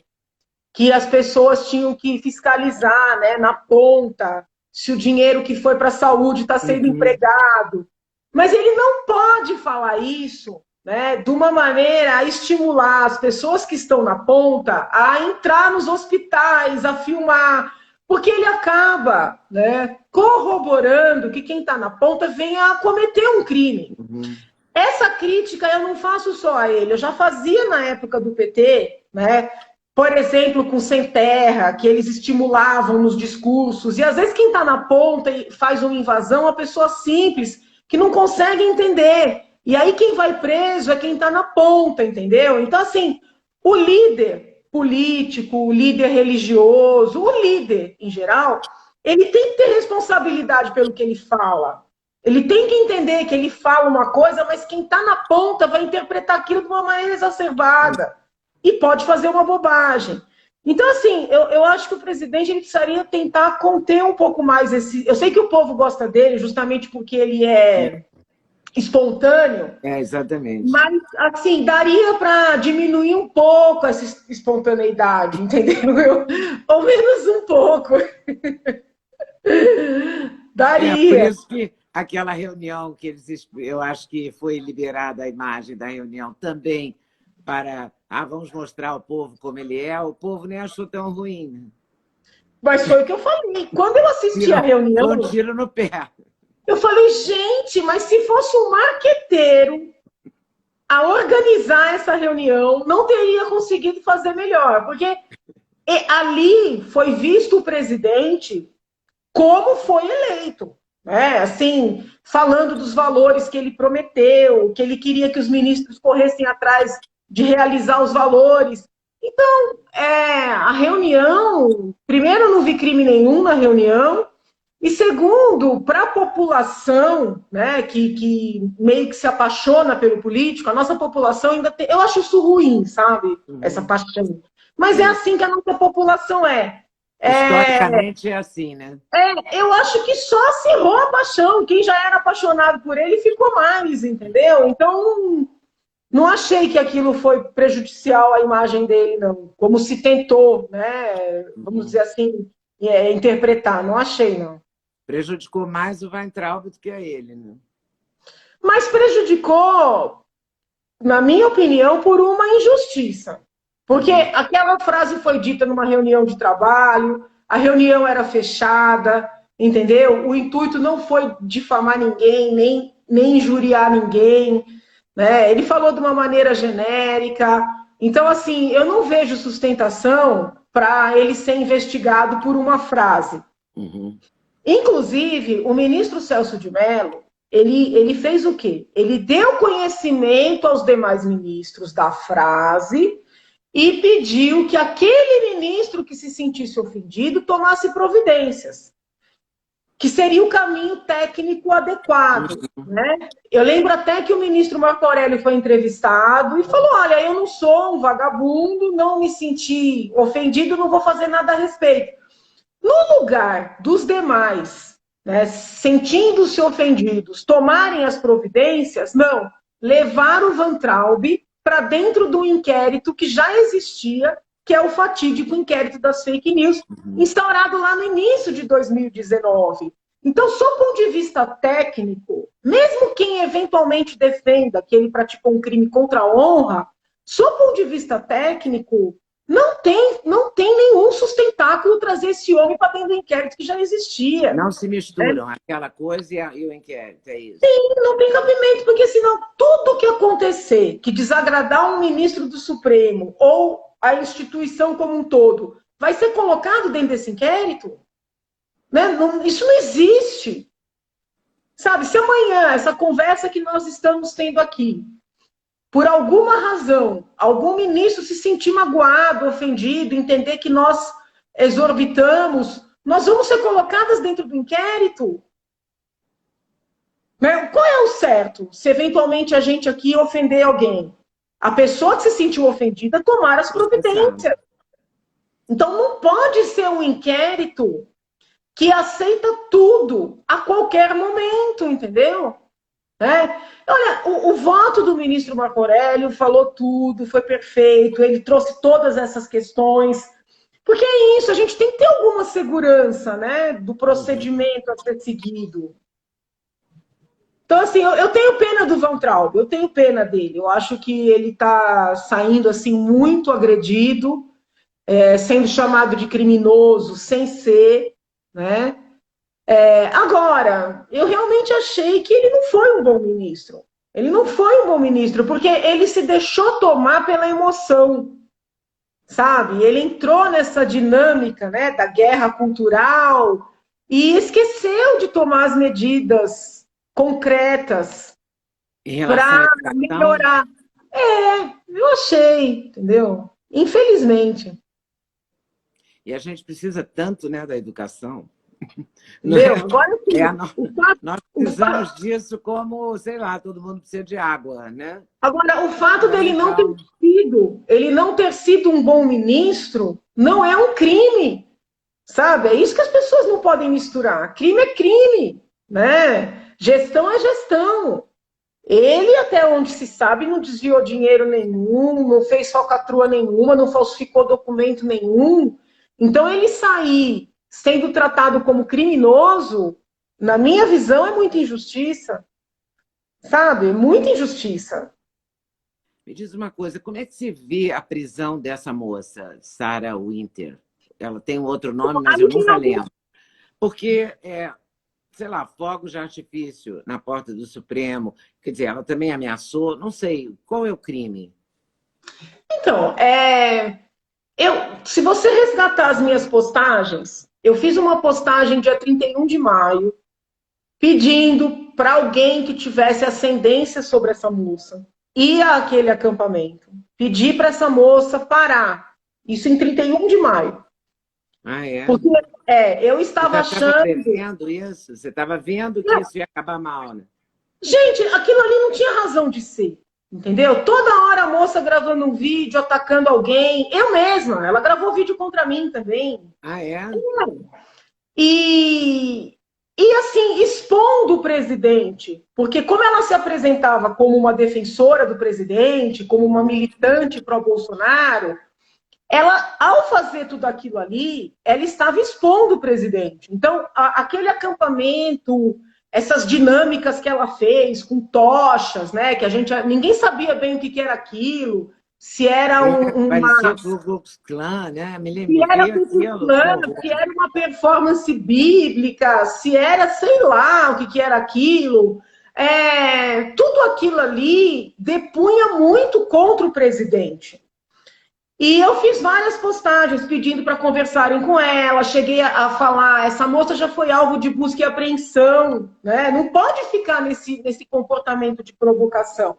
que as pessoas tinham que fiscalizar, né, na ponta, se o dinheiro que foi para a saúde está sendo empregado. Mas ele não pode falar isso, né, de uma maneira a estimular as pessoas que estão na ponta a entrar nos hospitais, a filmar, porque ele acaba, né, corroborando que quem está na ponta venha a cometer um crime. Essa crítica eu não faço só a ele, eu já fazia na época do PT, né? Por exemplo, com Sem Terra, que eles estimulavam nos discursos, e às vezes quem está na ponta e faz uma invasão, a pessoa simples, que não consegue entender. E aí quem vai preso é quem está na ponta, entendeu? Então, assim, o líder político, o líder religioso, o líder em geral, ele tem que ter responsabilidade pelo que ele fala. Ele tem que entender que ele fala uma coisa, mas quem está na ponta vai interpretar aquilo de uma maneira exacerbada. E pode fazer uma bobagem. Então, assim, eu acho que o presidente ele precisaria tentar conter um pouco mais esse... Eu sei que o povo gosta dele justamente porque ele é espontâneo. Exatamente. Mas, assim, daria para diminuir um pouco essa espontaneidade, entendeu? Ou menos um pouco. Daria. aquela reunião que eu acho que foi liberada a imagem da reunião também para, vamos mostrar ao povo como ele é, o povo nem achou tão ruim, né? Mas foi o que eu falei. Quando eu assisti a reunião, foi um tiro no pé. Eu falei, gente, mas se fosse um marqueteiro a organizar essa reunião, não teria conseguido fazer melhor, porque ali foi visto o presidente como foi eleito, né? Assim, falando dos valores que ele prometeu, que ele queria que os ministros corressem atrás de realizar os valores. Então, a reunião, primeiro, não vi crime nenhum na reunião, e segundo, para a população, né, que meio que se apaixona pelo político, a nossa população ainda tem. Eu acho isso ruim, sabe? Essa paixão. Mas é assim que a nossa população é. Historicamente é assim, né? Eu acho que só acirrou a paixão. Quem já era apaixonado por ele ficou mais, entendeu? Então, não achei que aquilo foi prejudicial à imagem dele, não. Como se tentou, né? Vamos dizer assim, interpretar. Não achei, não. Prejudicou mais o Weintraub do que a ele, né? Mas prejudicou, na minha opinião, por uma injustiça. Porque aquela frase foi dita numa reunião de trabalho, a reunião era fechada, entendeu? O intuito não foi difamar ninguém, nem injuriar ninguém, né? Ele falou de uma maneira genérica. Então, assim, eu não vejo sustentação para ele ser investigado por uma frase. Inclusive, o ministro Celso de Mello, ele fez o quê? Ele deu conhecimento aos demais ministros da frase e pediu que aquele ministro que se sentisse ofendido tomasse providências, que seria o caminho técnico adequado, né? Eu lembro até que o ministro Marco Aurélio foi entrevistado e falou, olha, eu não sou um vagabundo, não me senti ofendido, não vou fazer nada a respeito. No lugar dos demais, né, sentindo-se ofendidos, tomarem as providências, não, levar o Weintraub para dentro do inquérito que já existia, que é o fatídico inquérito das fake news, instaurado lá no início de 2019. Então, sob ponto de vista técnico, mesmo quem eventualmente defenda que ele praticou um crime contra a honra, sob ponto de vista técnico, não tem nenhum sustentáculo trazer esse homem para dentro do inquérito que já existia. Não se misturam aquela coisa e o inquérito, é isso? Sim, não tem cabimento, porque senão tudo que acontecer que desagradar um ministro do Supremo ou a instituição como um todo vai ser colocado dentro desse inquérito? Né? Não, isso não existe. Sabe, se amanhã essa conversa que nós estamos tendo aqui, por alguma razão, algum ministro se sentir magoado, ofendido, entender que nós exorbitamos, nós vamos ser colocadas dentro do inquérito? Né? Qual é o certo? Se eventualmente a gente aqui ofender alguém, a pessoa que se sentiu ofendida tomar as providências. Então não pode ser um inquérito que aceita tudo a qualquer momento, entendeu? Olha, o voto do ministro Marco Aurélio falou tudo, foi perfeito, ele trouxe todas essas questões, porque é isso, a gente tem que ter alguma segurança, né, do procedimento a ser seguido. Então, assim, eu tenho pena do Weintraub, eu tenho pena dele, eu acho que ele está saindo, assim, muito agredido, sendo chamado de criminoso sem ser, né? Agora, eu realmente achei que ele não foi um bom ministro. Ele não foi um bom ministro, porque ele se deixou tomar pela emoção, sabe? Ele entrou nessa dinâmica, né, da guerra cultural e esqueceu de tomar as medidas concretas para melhorar. Eu achei, entendeu? Infelizmente. E a gente precisa tanto, né, da educação. Meu, agora sim. Nós precisamos disso como, sei lá, todo mundo precisa de água, né? Agora, o fato dele não ter sido um bom ministro não é um crime, sabe? É isso que as pessoas não podem misturar. Crime é crime, né? Gestão é gestão. Ele, até onde se sabe, não desviou dinheiro nenhum, não fez falcatrua nenhuma, não falsificou documento nenhum. Então, ele sair sendo tratado como criminoso, Na minha visão, é muita injustiça. Sabe? Muita injustiça. Me diz uma coisa, como é que se vê a prisão dessa moça, Sarah Winter? Ela tem um outro nome, A mas eu nunca minha, lembro. Porque, sei lá, fogos de artifício na porta do Supremo, quer dizer, ela também ameaçou, não sei, qual é o crime? então, se você resgatar as minhas postagens, eu fiz uma postagem dia 31 de maio, pedindo para alguém que tivesse ascendência sobre essa moça ir àquele acampamento. Pedi para essa moça parar. Isso em 31 de maio. Ah, é? Porque eu Você estava já estava achando. prevendo isso? Você estava vendo que isso ia acabar mal, né? Gente, aquilo ali não tinha razão de ser. Entendeu? Toda hora a moça gravando um vídeo, atacando alguém. Eu mesma, ela gravou vídeo contra mim também. Ah, é? E assim, expondo o presidente, porque como ela se apresentava como uma defensora do presidente, como uma militante pró-Bolsonaro, ela, ao fazer tudo aquilo ali, ela estava expondo o presidente. Então, aquele acampamento, essas dinâmicas que ela fez com tochas, né, que ninguém sabia bem o que era aquilo, se era Parecia uma o Ku Klux Klan, né? se Me era veio aquilo, que plano, se horror. era uma performance bíblica, se era, sei lá, o que era aquilo. Tudo aquilo ali depunha muito contra o presidente. E eu fiz várias postagens pedindo para conversarem com ela, cheguei a falar, essa moça já foi alvo de busca e apreensão, né? Não pode ficar nesse comportamento de provocação.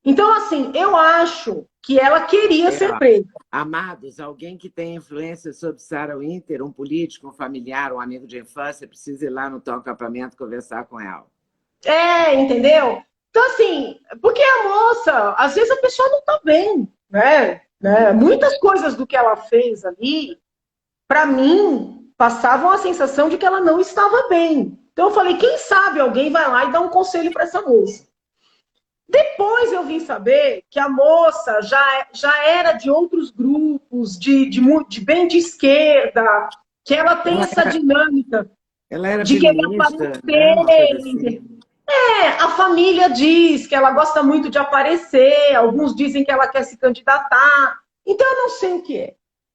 Então, assim, eu acho que ela queria ser Ó, presa. amados, alguém que tem influência sobre Sarah Winter, um político, um familiar, um amigo de infância, precisa ir lá no teu acampamento conversar com ela. Entendeu? Então, assim, porque a moça, às vezes a pessoa não tá bem, né? Muitas coisas do que ela fez ali, para mim, passavam a sensação de que ela não estava bem. Então eu falei, quem sabe alguém vai lá e dá um conselho para essa moça. Depois eu vim saber que a moça já era de outros grupos, de bem de esquerda, que ela tem Ela essa era, dinâmica ela era de querer feminista, né? Uma coisa aparecer. assim. A família diz que ela gosta muito de aparecer, alguns dizem que ela quer se candidatar. Então eu não sei o que é.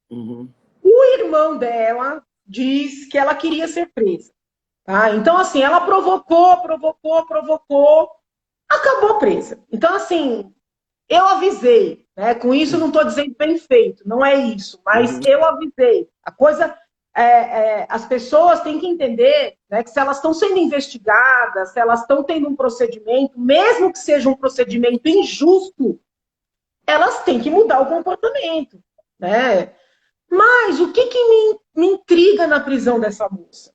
Uhum. O irmão dela diz que ela queria ser presa. Tá? Então, assim, ela provocou, acabou presa. Então, assim, eu avisei, né? Com isso não estou dizendo bem feito, não é isso, mas Uhum. eu avisei. A coisa, as pessoas têm que entender, né, que se elas estão sendo investigadas, se elas estão tendo um procedimento, mesmo que seja um procedimento injusto, elas têm que mudar o comportamento, né? Mas o que me intriga na prisão dessa moça?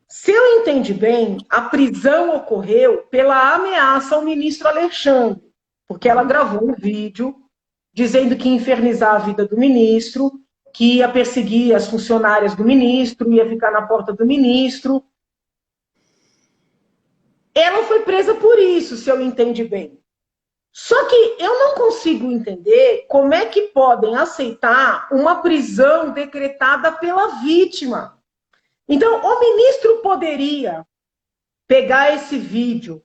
Se eu entendi bem, a prisão ocorreu pela ameaça ao ministro Alexandre, porque ela gravou um vídeo dizendo que ia infernizar a vida do ministro, que ia perseguir as funcionárias do ministro, ia ficar na porta do ministro. Ela foi presa por isso, se eu entendi bem. Só que eu não consigo entender como é que podem aceitar uma prisão decretada pela vítima. Então, o ministro poderia pegar esse vídeo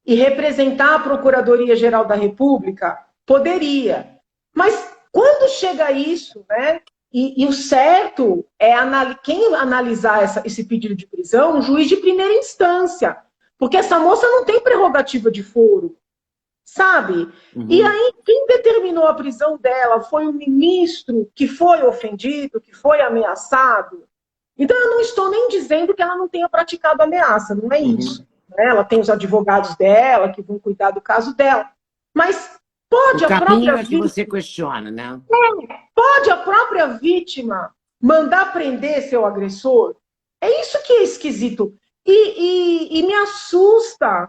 e representar a Procuradoria-Geral da República? Poderia. Mas quando chega isso, né? E o certo é quem analisar esse pedido de prisão, um juiz de primeira instância. Porque essa moça não tem prerrogativa de foro, sabe? E Uhum. aí, quem determinou a prisão dela foi o ministro que foi ofendido, que foi ameaçado. Então, eu não estou nem dizendo que ela não tenha praticado ameaça, não é Uhum. isso. Ela tem os advogados dela que vão cuidar do caso dela. Mas O pode caminho é que você questiona, né? pode a própria vítima mandar prender seu agressor? É isso que é esquisito. E me assusta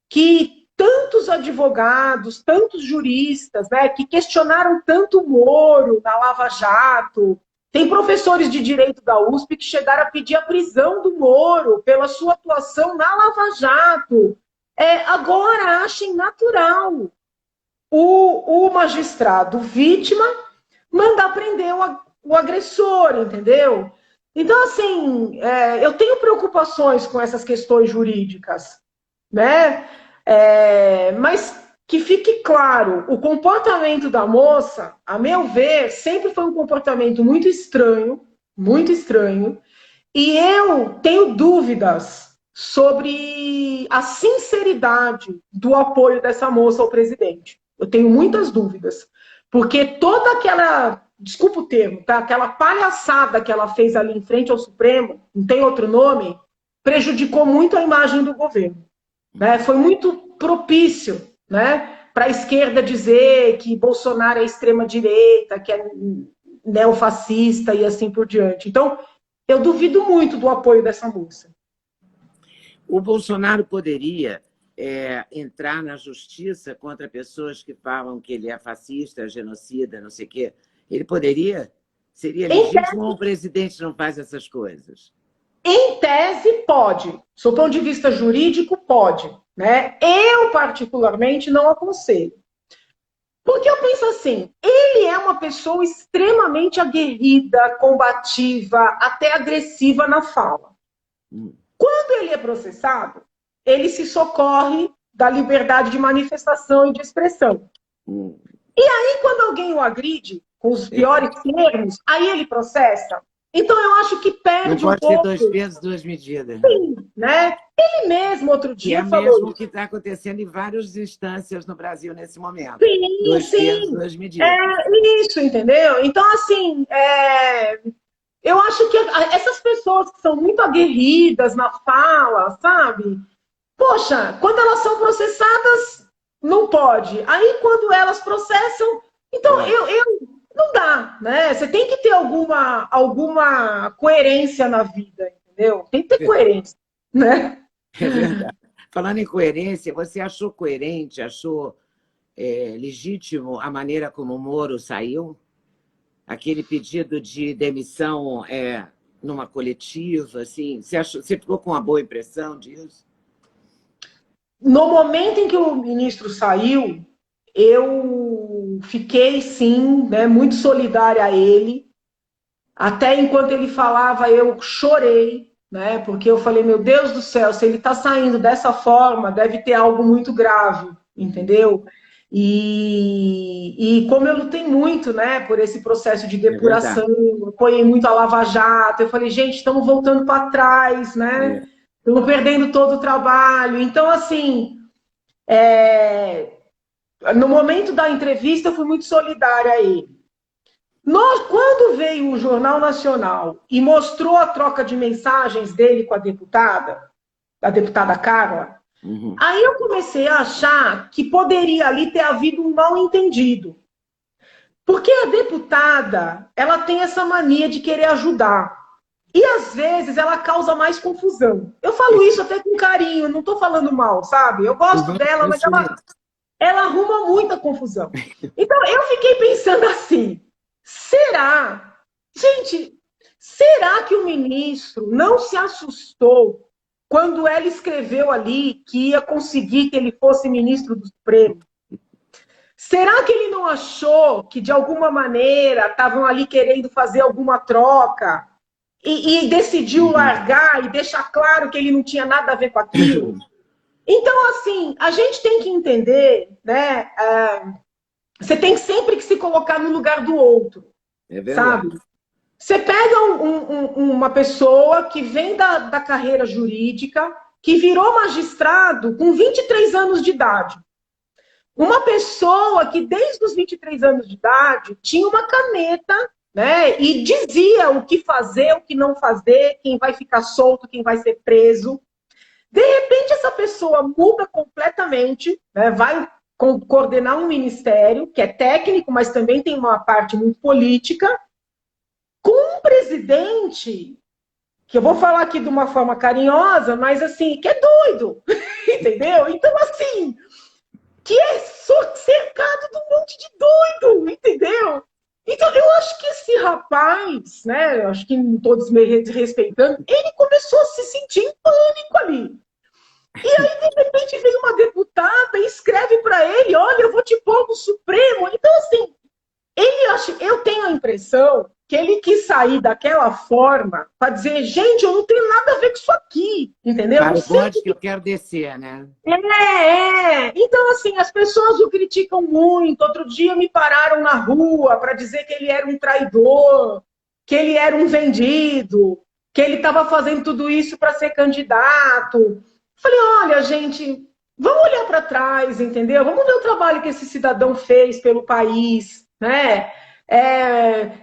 que tantos advogados, tantos juristas, né, que questionaram tanto o Moro na Lava Jato, tem professores de direito da USP que chegaram a pedir a prisão do Moro pela sua atuação na Lava Jato. Agora achem natural o magistrado vítima mandar prender o agressor, entendeu? Então, assim, eu tenho preocupações com essas questões jurídicas, né? Mas que fique claro, o comportamento da moça, a meu ver, sempre foi um comportamento muito estranho, e eu tenho dúvidas sobre a sinceridade do apoio dessa moça ao presidente. Eu tenho muitas dúvidas, porque toda aquela, desculpa o termo, tá? Aquela palhaçada que ela fez ali em frente ao Supremo, não tem outro nome, prejudicou muito a imagem do governo, né? Foi muito propício, né, para a esquerda dizer que Bolsonaro é extrema-direita, que é neofascista e assim por diante. Então, eu duvido muito do apoio dessa moça. O Bolsonaro poderia entrar na justiça contra pessoas que falam que ele é fascista, genocida, não sei o quê. Ele poderia? Seria legítimo ou o presidente não faz essas coisas? Em tese, pode. Do ponto de vista jurídico, pode. Né? Eu, particularmente, não aconselho. Porque eu penso assim, ele é uma pessoa extremamente aguerrida, combativa, até agressiva na fala. Quando ele é processado, ele se socorre da liberdade de manifestação e de expressão. E aí, quando alguém o agride, com os piores termos, aí ele processa. Então, eu acho que perde um pouco... Não pode ter dois pesos, duas medidas. Sim, né? Ele mesmo, outro dia, falou... É mesmo o que está acontecendo em várias instâncias no Brasil nesse momento. Sim, dois pesos, duas medidas. Isso, entendeu? Então, assim, eu acho que essas pessoas que são muito aguerridas na fala, sabe? Poxa, quando elas são processadas, não pode. Aí, quando elas processam... Então, não dá, né? Você tem que ter alguma coerência na vida, entendeu? Tem que ter coerência, né? É verdade. Falando em coerência, você achou coerente, achou legítimo a maneira como o Moro saiu? Aquele pedido de demissão numa coletiva, assim, você ficou com uma boa impressão disso? No momento em que o ministro saiu, eu fiquei, sim, né, muito solidária a ele. Até enquanto ele falava, eu chorei, né, porque eu falei, meu Deus do céu, se ele está saindo dessa forma, deve ter algo muito grave, entendeu? E como eu lutei muito, né, por esse processo de depuração, apoiei muito a Lava Jato, eu falei, gente, estamos voltando para trás, né? Estamos perdendo todo o trabalho. Então, assim, no momento da entrevista, eu fui muito solidária a ele. Quando veio o Jornal Nacional e mostrou a troca de mensagens dele com a deputada Carla, aí eu comecei a achar que poderia ali ter havido um mal-entendido. Porque a deputada, ela tem essa mania de querer ajudar. E, às vezes, ela causa mais confusão. Eu falo isso até com carinho, não estou falando mal, sabe? Eu gosto dela, mas ela arruma muita confusão. Então, eu fiquei pensando assim, Gente, será que o ministro não se assustou quando ela escreveu ali que ia conseguir que ele fosse ministro do Supremo? Será que ele não achou que, de alguma maneira, estavam ali querendo fazer alguma troca e decidiu largar e deixar claro que ele não tinha nada a ver com aquilo? Então, assim, a gente tem que entender, né? Você tem sempre que se colocar no lugar do outro. Sabe? Você pega uma pessoa que vem da carreira jurídica, que virou magistrado com 23 anos de idade. Uma pessoa que, desde os 23 anos de idade, tinha uma caneta, né? E dizia o que fazer, o que não fazer, quem vai ficar solto, quem vai ser preso. De repente, essa pessoa muda completamente, né? Vai coordenar um ministério que é técnico, mas também tem uma parte muito política, com um presidente, que eu vou falar aqui de uma forma carinhosa, mas assim, que é doido, entendeu? Então, assim, que é cercado de um monte de doido, entendeu? Então, eu acho que esse rapaz, né, eu acho que não estou desrespeitando, ele começou a se sentir em pânico ali. E aí, de repente, vem uma deputada e escreve para ele, olha, eu vou te pôr no Supremo. Então, assim, eu tenho a impressão que ele quis sair daquela forma para dizer, gente, eu não tenho nada a ver com isso aqui, entendeu? Para o bonde que eu quero descer, né? Então, assim, as pessoas o criticam muito. Outro dia me pararam na rua para dizer que ele era um traidor, que ele era um vendido, que ele estava fazendo tudo isso para ser candidato. Falei, olha, gente, vamos olhar para trás, entendeu? Vamos ver o trabalho que esse cidadão fez pelo país, né?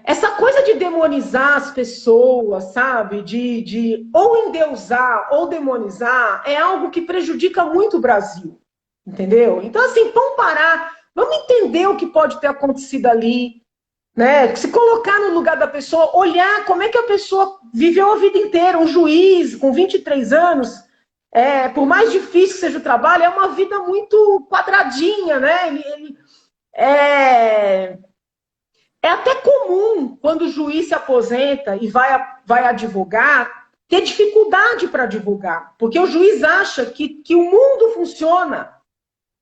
Essa coisa de demonizar as pessoas, sabe? De ou endeusar ou demonizar é algo que prejudica muito o Brasil, entendeu? Então, assim, vamos parar, vamos entender o que pode ter acontecido ali, né? Se colocar no lugar da pessoa, olhar como é que a pessoa viveu a vida inteira, um juiz com 23 anos, por mais difícil que seja o trabalho, é uma vida muito quadradinha, né? É até comum, quando o juiz se aposenta e vai advogar, ter dificuldade para advogar, porque o juiz acha que o mundo funciona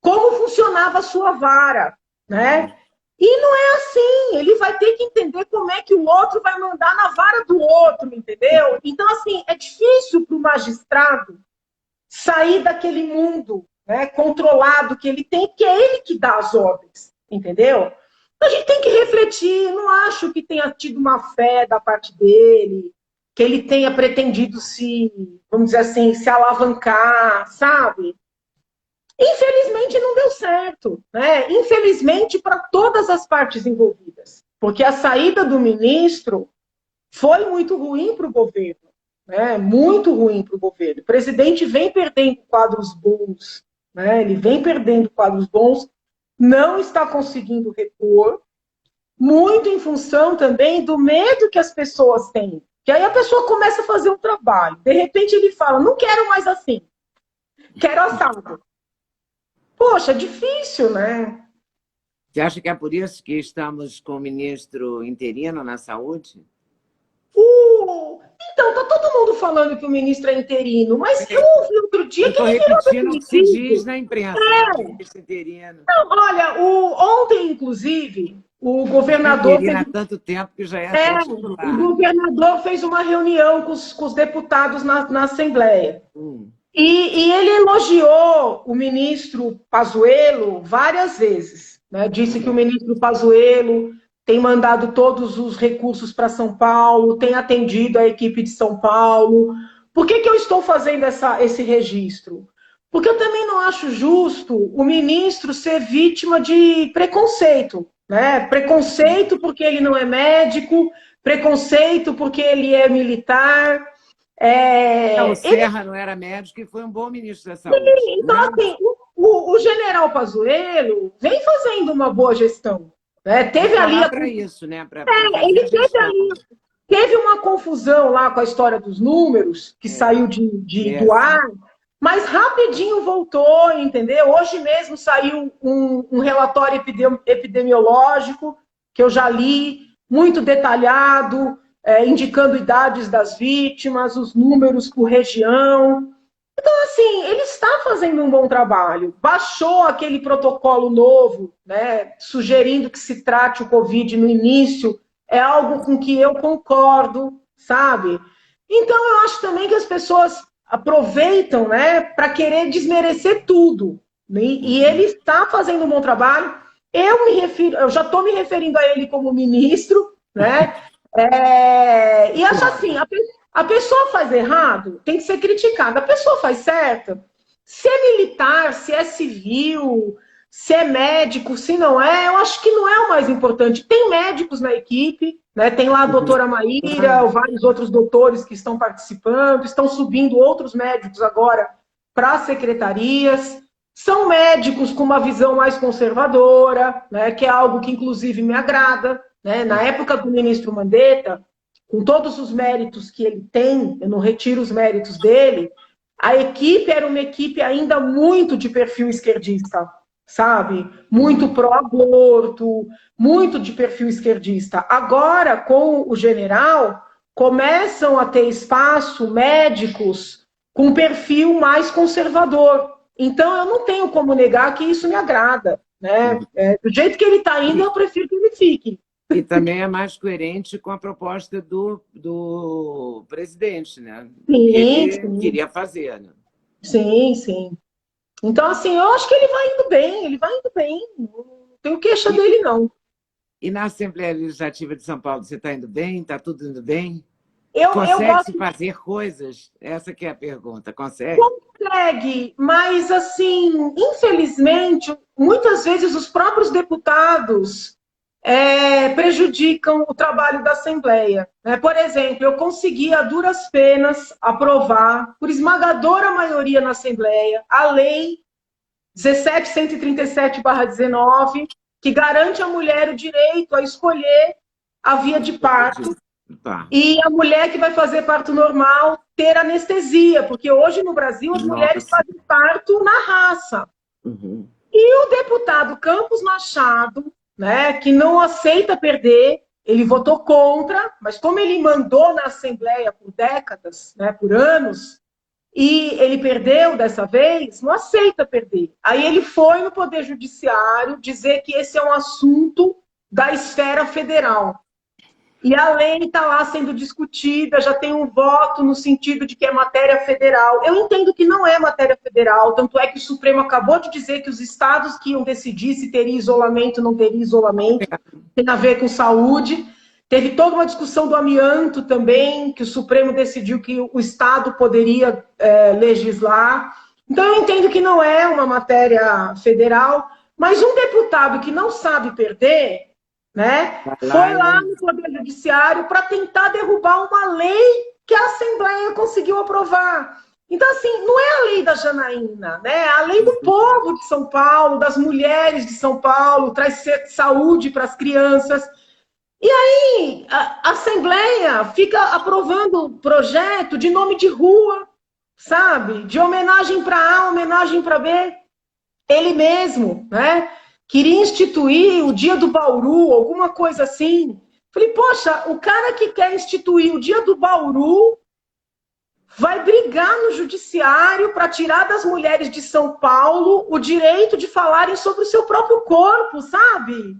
como funcionava a sua vara, né? E não é assim, ele vai ter que entender como é que o outro vai mandar na vara do outro, entendeu? Então, assim, é difícil para o magistrado sair daquele mundo, né, controlado que ele tem, que é ele que dá as ordens, entendeu? A gente tem que refletir, não acho que tenha tido uma fé da parte dele, que ele tenha pretendido vamos dizer assim, se alavancar, sabe? Infelizmente não deu certo, né? Infelizmente para todas as partes envolvidas, porque a saída do ministro foi muito ruim para o governo, né? Muito ruim para o governo. O presidente vem perdendo quadros bons, né? Ele vem perdendo quadros bons, não está conseguindo repor, muito em função também do medo que as pessoas têm. Que aí a pessoa começa a fazer um trabalho, de repente ele fala, não quero mais assim, quero assado. Poxa, é difícil, né? Você acha que é por isso que estamos com o ministro interino na saúde? Então, tá todo mundo falando que o ministro é interino, mas eu ouvi outro dia que ele virou repetindo o que se diz definitivo. na imprensa, né? Ministro interino. Não, olha, ontem, inclusive, o governador interino há tanto tempo que já o governador fez uma reunião com os deputados na Assembleia. E ele elogiou o ministro Pazuello várias vezes, né? Disse que o ministro Pazuello tem mandado todos os recursos para São Paulo, tem atendido a equipe de São Paulo. Por que eu estou fazendo esse registro? Porque eu também não acho justo o ministro ser vítima de preconceito, né? Preconceito porque ele não é médico, preconceito porque ele é militar. O Serra não era médico e foi um bom ministro da Saúde. Sim, então, né? Assim, o general Pazuello vem fazendo uma boa gestão. Né? Teve ali para isso, né? Ele teve uma confusão lá com a história dos números, que saiu do ar, mas rapidinho voltou, entendeu? Hoje mesmo saiu um relatório epidemiológico, que eu já li, muito detalhado, indicando idades das vítimas, os números por região. Então, assim, ele está fazendo um bom trabalho. Baixou aquele protocolo novo, né, sugerindo que se trate o Covid no início. É algo com que eu concordo, sabe? Então, eu acho também que as pessoas aproveitam, né, para querer desmerecer tudo. E ele está fazendo um bom trabalho. Eu já estou me referindo a ele como ministro, né? E acho assim, a pessoa faz errado, tem que ser criticada. A pessoa faz certo. Se é militar, se é civil, se é médico, se não é, eu acho que não é o mais importante. Tem médicos na equipe, né? Tem lá a doutora Maíra, vários outros doutores que estão participando, estão subindo outros médicos agora para as secretarias. São médicos com uma visão mais conservadora, né? Que é algo que, inclusive, me agrada. Né? Na época do ministro Mandetta, com todos os méritos que ele tem, eu não retiro os méritos dele, a equipe era uma equipe ainda muito de perfil esquerdista, sabe? Muito pró-aborto, muito de perfil esquerdista. Agora, com o general, começam a ter espaço médicos com perfil mais conservador. Então, eu não tenho como negar que isso me agrada. Né? Do jeito que ele está indo, eu prefiro que ele fique. E também é mais coerente com a proposta do presidente, né? Que Sim, ele sim, queria fazer, né? sim, sim. Então, assim, eu acho que ele vai indo bem, ele vai indo bem. Não tenho queixa E, dele, não. e na Assembleia Legislativa de São Paulo, você está indo bem? Está tudo indo bem? Eu Consegue-se gosto. fazer coisas? Essa que é a pergunta. Consegue? Consegue, mas assim, infelizmente, muitas vezes os próprios deputados prejudicam o trabalho da Assembleia, né? Por exemplo, eu consegui a duras penas aprovar, por esmagadora maioria na Assembleia, a lei 17.137/19, que garante à mulher o direito a escolher a via de parto, Tá. e a mulher que vai fazer parto normal ter anestesia, porque hoje no Brasil as mulheres Nossa. fazem parto na raça. Uhum. E o deputado Campos Machado, né, que não aceita perder, ele votou contra, mas como ele mandou na Assembleia por décadas, né, por anos, e ele perdeu dessa vez, não aceita perder. Aí ele foi no Poder Judiciário dizer que esse é um assunto da esfera federal. E a lei está lá sendo discutida, já tem um voto no sentido de que é matéria federal. Eu entendo que não é matéria federal, tanto é que o Supremo acabou de dizer que os estados que iam decidir se teria isolamento ou não teria isolamento, tem a ver com saúde. Teve toda uma discussão do amianto também, que o Supremo decidiu que o estado poderia legislar. Então eu entendo que não é uma matéria federal, mas um deputado que não sabe perder, né, Vai foi lá lá e... no Poder Judiciário para tentar derrubar uma lei que a Assembleia conseguiu aprovar. Então, assim, não é a lei da Janaína, né? É a lei do povo de São Paulo, das mulheres de São Paulo, traz saúde para as crianças. E aí, a Assembleia fica aprovando projeto de nome de rua, sabe? De homenagem para A, homenagem para B. Ele mesmo, né? Queria instituir o dia do Bauru, alguma coisa assim. Falei, poxa, o cara que quer instituir o dia do Bauru vai brigar no judiciário para tirar das mulheres de São Paulo o direito de falarem sobre o seu próprio corpo, sabe?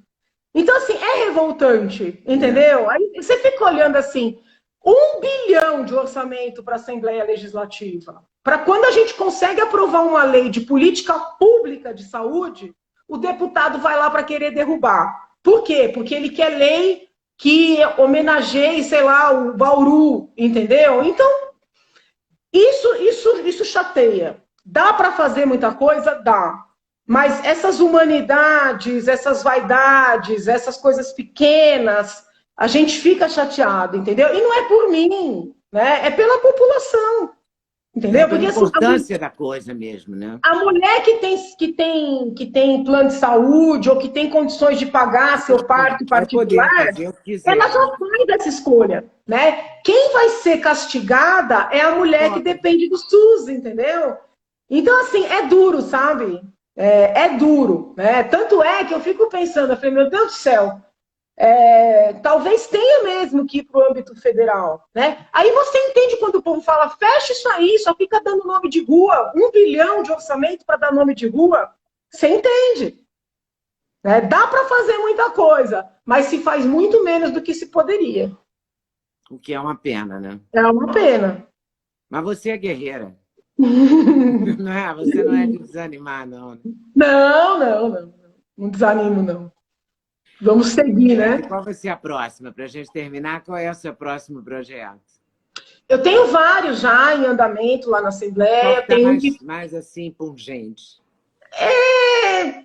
Então, assim, é revoltante, É. entendeu? Aí você fica olhando assim, 1 bilhão de orçamento para a Assembleia Legislativa. Para quando a gente consegue aprovar uma lei de política pública de saúde, o deputado vai lá para querer derrubar. Por quê? Porque ele quer lei que homenageie, sei lá, o Bauru, entendeu? Então, isso chateia. Dá para fazer muita coisa? Dá. Mas essas humanidades, essas vaidades, essas coisas pequenas, a gente fica chateado, entendeu? E não é por mim, né? É pela população, É entendeu? pela Porque assim, importância da coisa mesmo, né? a mulher que tem plano de saúde ou que tem condições de pagar seu parto Vai poder particular, fazer o que ela quiser, já né? faz essa escolha, né? Quem vai ser castigada é a mulher que Pobre. depende do SUS, entendeu? Então, assim, é duro, sabe? É duro, né? Tanto é que eu fico pensando, eu falei, meu Deus do céu, talvez tenha mesmo que ir para o âmbito federal, né? Aí você entende quando o povo fala, fecha isso aí, só fica dando nome de rua, 1 bilhão de orçamento para dar nome de rua, você entende, né? Dá para fazer muita coisa, mas se faz muito menos do que se poderia. O que é uma pena, né? É uma pena. Mas você é guerreira. Não é? Você não é de desanimar, não, né? Não, não, não. Não desanimo, não. Vamos seguir, E né? qual vai ser a próxima? Para a gente terminar, qual é o seu próximo projeto? Eu tenho vários já em andamento lá na Qual que Assembleia. está Tem um que mais assim, pungente? é,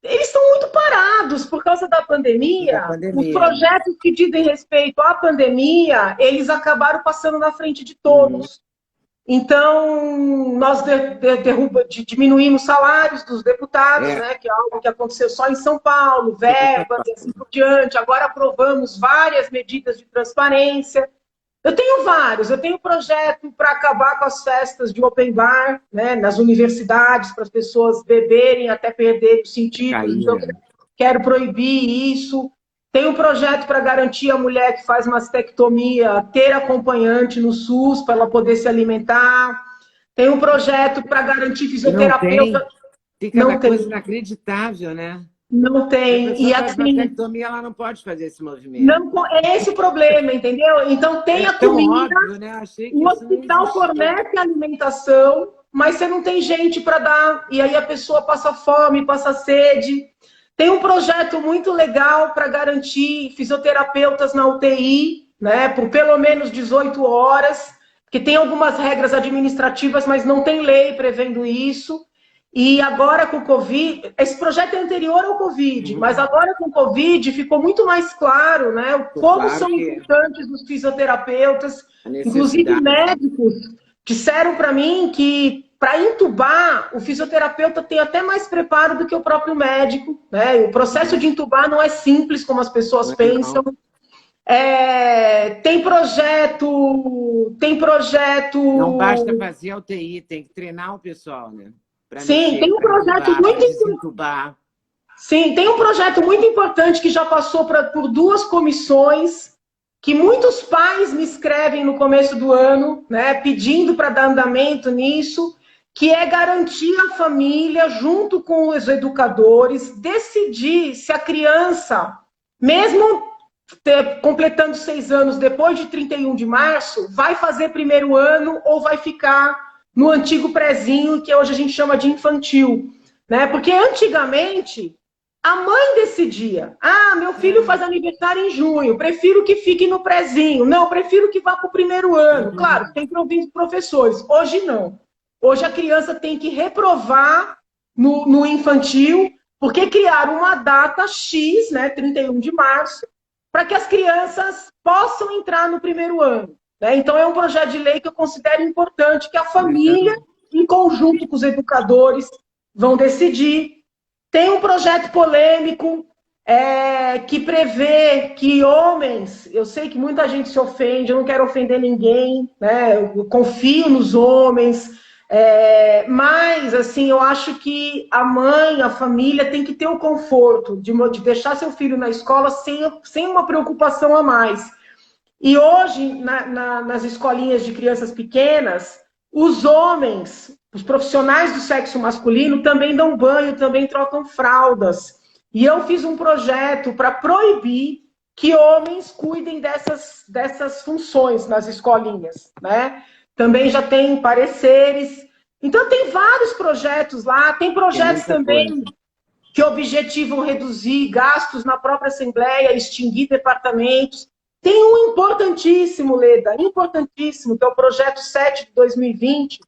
eles estão muito parados por causa da Da pandemia. Os pandemia, né? projetos que dizem respeito à pandemia, eles acabaram passando na frente de Uhum. todos. Então, nós diminuímos salários dos deputados, É, né, que é algo que aconteceu só em São Paulo, verbas e assim por diante. Agora aprovamos várias medidas de transparência. Eu tenho vários. Eu tenho projeto para acabar com as festas de open bar, né, nas universidades, para as pessoas beberem até perder o sentido. cair, Então, eu né? quero proibir isso. Tem um projeto para garantir a mulher que faz mastectomia ter acompanhante no SUS para ela poder se alimentar. Tem um projeto para garantir E não tem, fisioterapeuta. fica Não na coisa tem. inacreditável, né? Não Se a tem. pessoa E faz assim, mastectomia, ela não pode fazer esse movimento. não, é esse o problema, entendeu? Então tem É a tão comida, óbvio, né? Achei que o isso não hospital existia. fornece a alimentação, mas você não tem gente para dar, e aí a pessoa passa fome, passa sede. Tem um projeto muito legal para garantir fisioterapeutas na UTI, né, por pelo menos 18 horas, que tem algumas regras administrativas, mas não tem lei prevendo isso. E agora com o Covid, esse projeto é anterior ao Covid, mas agora com o Covid ficou muito mais claro, né, o Ficou como claro são que importantes os fisioterapeutas, a inclusive necessidade. médicos disseram para mim que para intubar, o fisioterapeuta tem até mais preparo do que o próprio médico, né? O processo de intubar não é simples como as pessoas Não é, pensam. não. Tem Não basta projeto. fazer a UTI, tem que treinar o pessoal, né? Para Sim, mexer, tem um para projeto intubar, para muito desentubar. Sim, tem um projeto muito importante que já passou por duas comissões, que muitos pais me escrevem no começo do ano, né, pedindo para dar andamento nisso, que é garantir a família, junto com os educadores, decidir se a criança, mesmo completando 6 anos depois de 31 de março, vai fazer primeiro ano ou vai ficar no antigo prezinho, que hoje a gente chama de infantil. Né? Porque antigamente a mãe decidia. Ah, meu filho faz aniversário em junho, prefiro que fique no prezinho. Não, prefiro que vá para o primeiro ano. Claro, tem que ouvir os professores. Hoje não. Hoje a criança tem que reprovar no infantil, porque criaram uma data X, né, 31 de março, para que as crianças possam entrar no primeiro ano. Né? Então é um projeto de lei que eu considero importante, que a família, em conjunto com os educadores, vão decidir. Tem um projeto polêmico que prevê que homens, eu sei que muita gente se ofende, eu não quero ofender ninguém, né? Eu confio nos homens, mas assim, eu acho que a mãe, a família tem que ter o conforto de deixar seu filho na escola sem uma preocupação a mais. E hoje, nas escolinhas de crianças pequenas, os homens, os profissionais do sexo masculino, também dão banho, também trocam fraldas. E eu fiz um projeto para proibir que homens cuidem dessas funções nas escolinhas, né? Também já tem pareceres. Então, tem vários projetos lá, tem Tem projetos muita coisa. também que objetivam reduzir gastos na própria Assembleia, extinguir departamentos. Tem um importantíssimo, Leda, importantíssimo, que é o projeto 7 de 2020,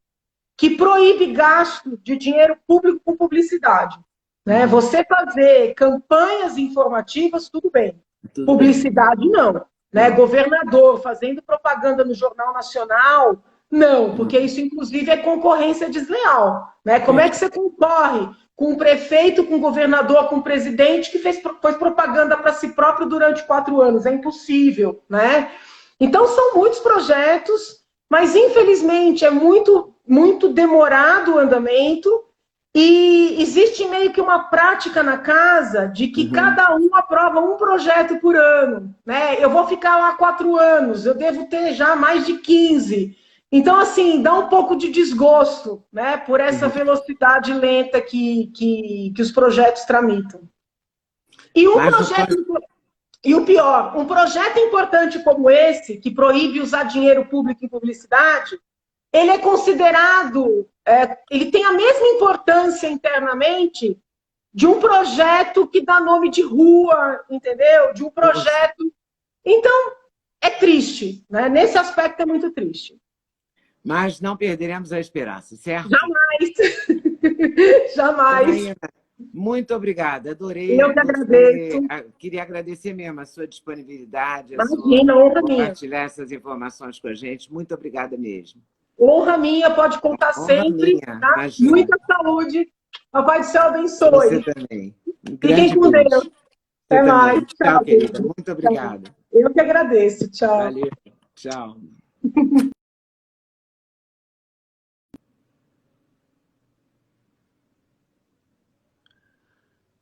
que proíbe gasto de dinheiro público com publicidade. Né? Você fazer campanhas informativas, tudo bem. Tudo bem. Publicidade, não. Né? Não. Governador fazendo propaganda no Jornal Nacional, não, porque Não. isso, inclusive, é concorrência desleal. Né? Como é que você concorre com um prefeito, com um governador, com um presidente que fez propaganda para si próprio durante 4 anos? É impossível. Né? Então, são muitos projetos, mas, infelizmente, é muito, muito demorado o andamento. E existe meio que uma prática na casa de que cada um aprova um projeto por ano. Né? Eu vou ficar lá 4 anos, eu devo ter já mais de 15. Então, assim, dá um pouco de desgosto, né, por essa velocidade lenta que os projetos tramitam. E um Mas projeto, e o pior, um projeto importante como esse, que proíbe usar dinheiro público em publicidade, ele é considerado, ele tem a mesma importância internamente de um projeto que dá nome de rua, entendeu? De um projeto. Então, é triste, né? Nesse aspecto é muito triste. Mas não perderemos a esperança, certo? Jamais. Jamais. Janaína, muito obrigada. Adorei Eu que você. agradeço. Queria agradecer mesmo a sua disponibilidade, a sua Imagina, honra minha. compartilhar essas informações com a gente. Muito obrigada mesmo. Honra minha, pode contar Honra sempre, minha, tá? imagina. Muita saúde. Papai do céu Para você abençoe. também. Um Fiquem grande com Deus. beijo. Você Até mais. também. Tchau, Tchau, querida. querido. Muito Tchau. obrigada. Eu que agradeço. Tchau. Valeu. Tchau.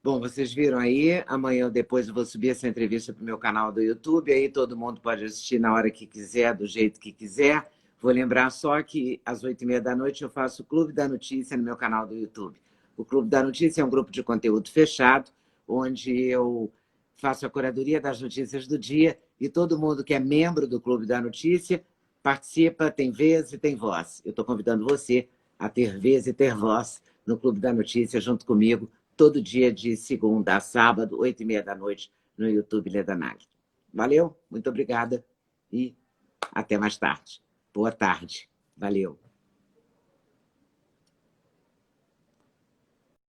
Bom, vocês viram aí, amanhã ou depois eu vou subir essa entrevista para o meu canal do YouTube, aí todo mundo pode assistir na hora que quiser, do jeito que quiser. Vou lembrar só que às 8h30 da noite eu faço o Clube da Notícia no meu canal do YouTube. O Clube da Notícia é um grupo de conteúdo fechado, onde eu faço a curadoria das notícias do dia e todo mundo que é membro do Clube da Notícia participa, tem vez e tem voz. Eu estou convidando você a ter vez e ter voz no Clube da Notícia junto comigo, todo dia de segunda a sábado, 8h30 da noite, no YouTube Leda Nagel. Valeu, muito obrigada e até mais tarde. Boa tarde. Valeu.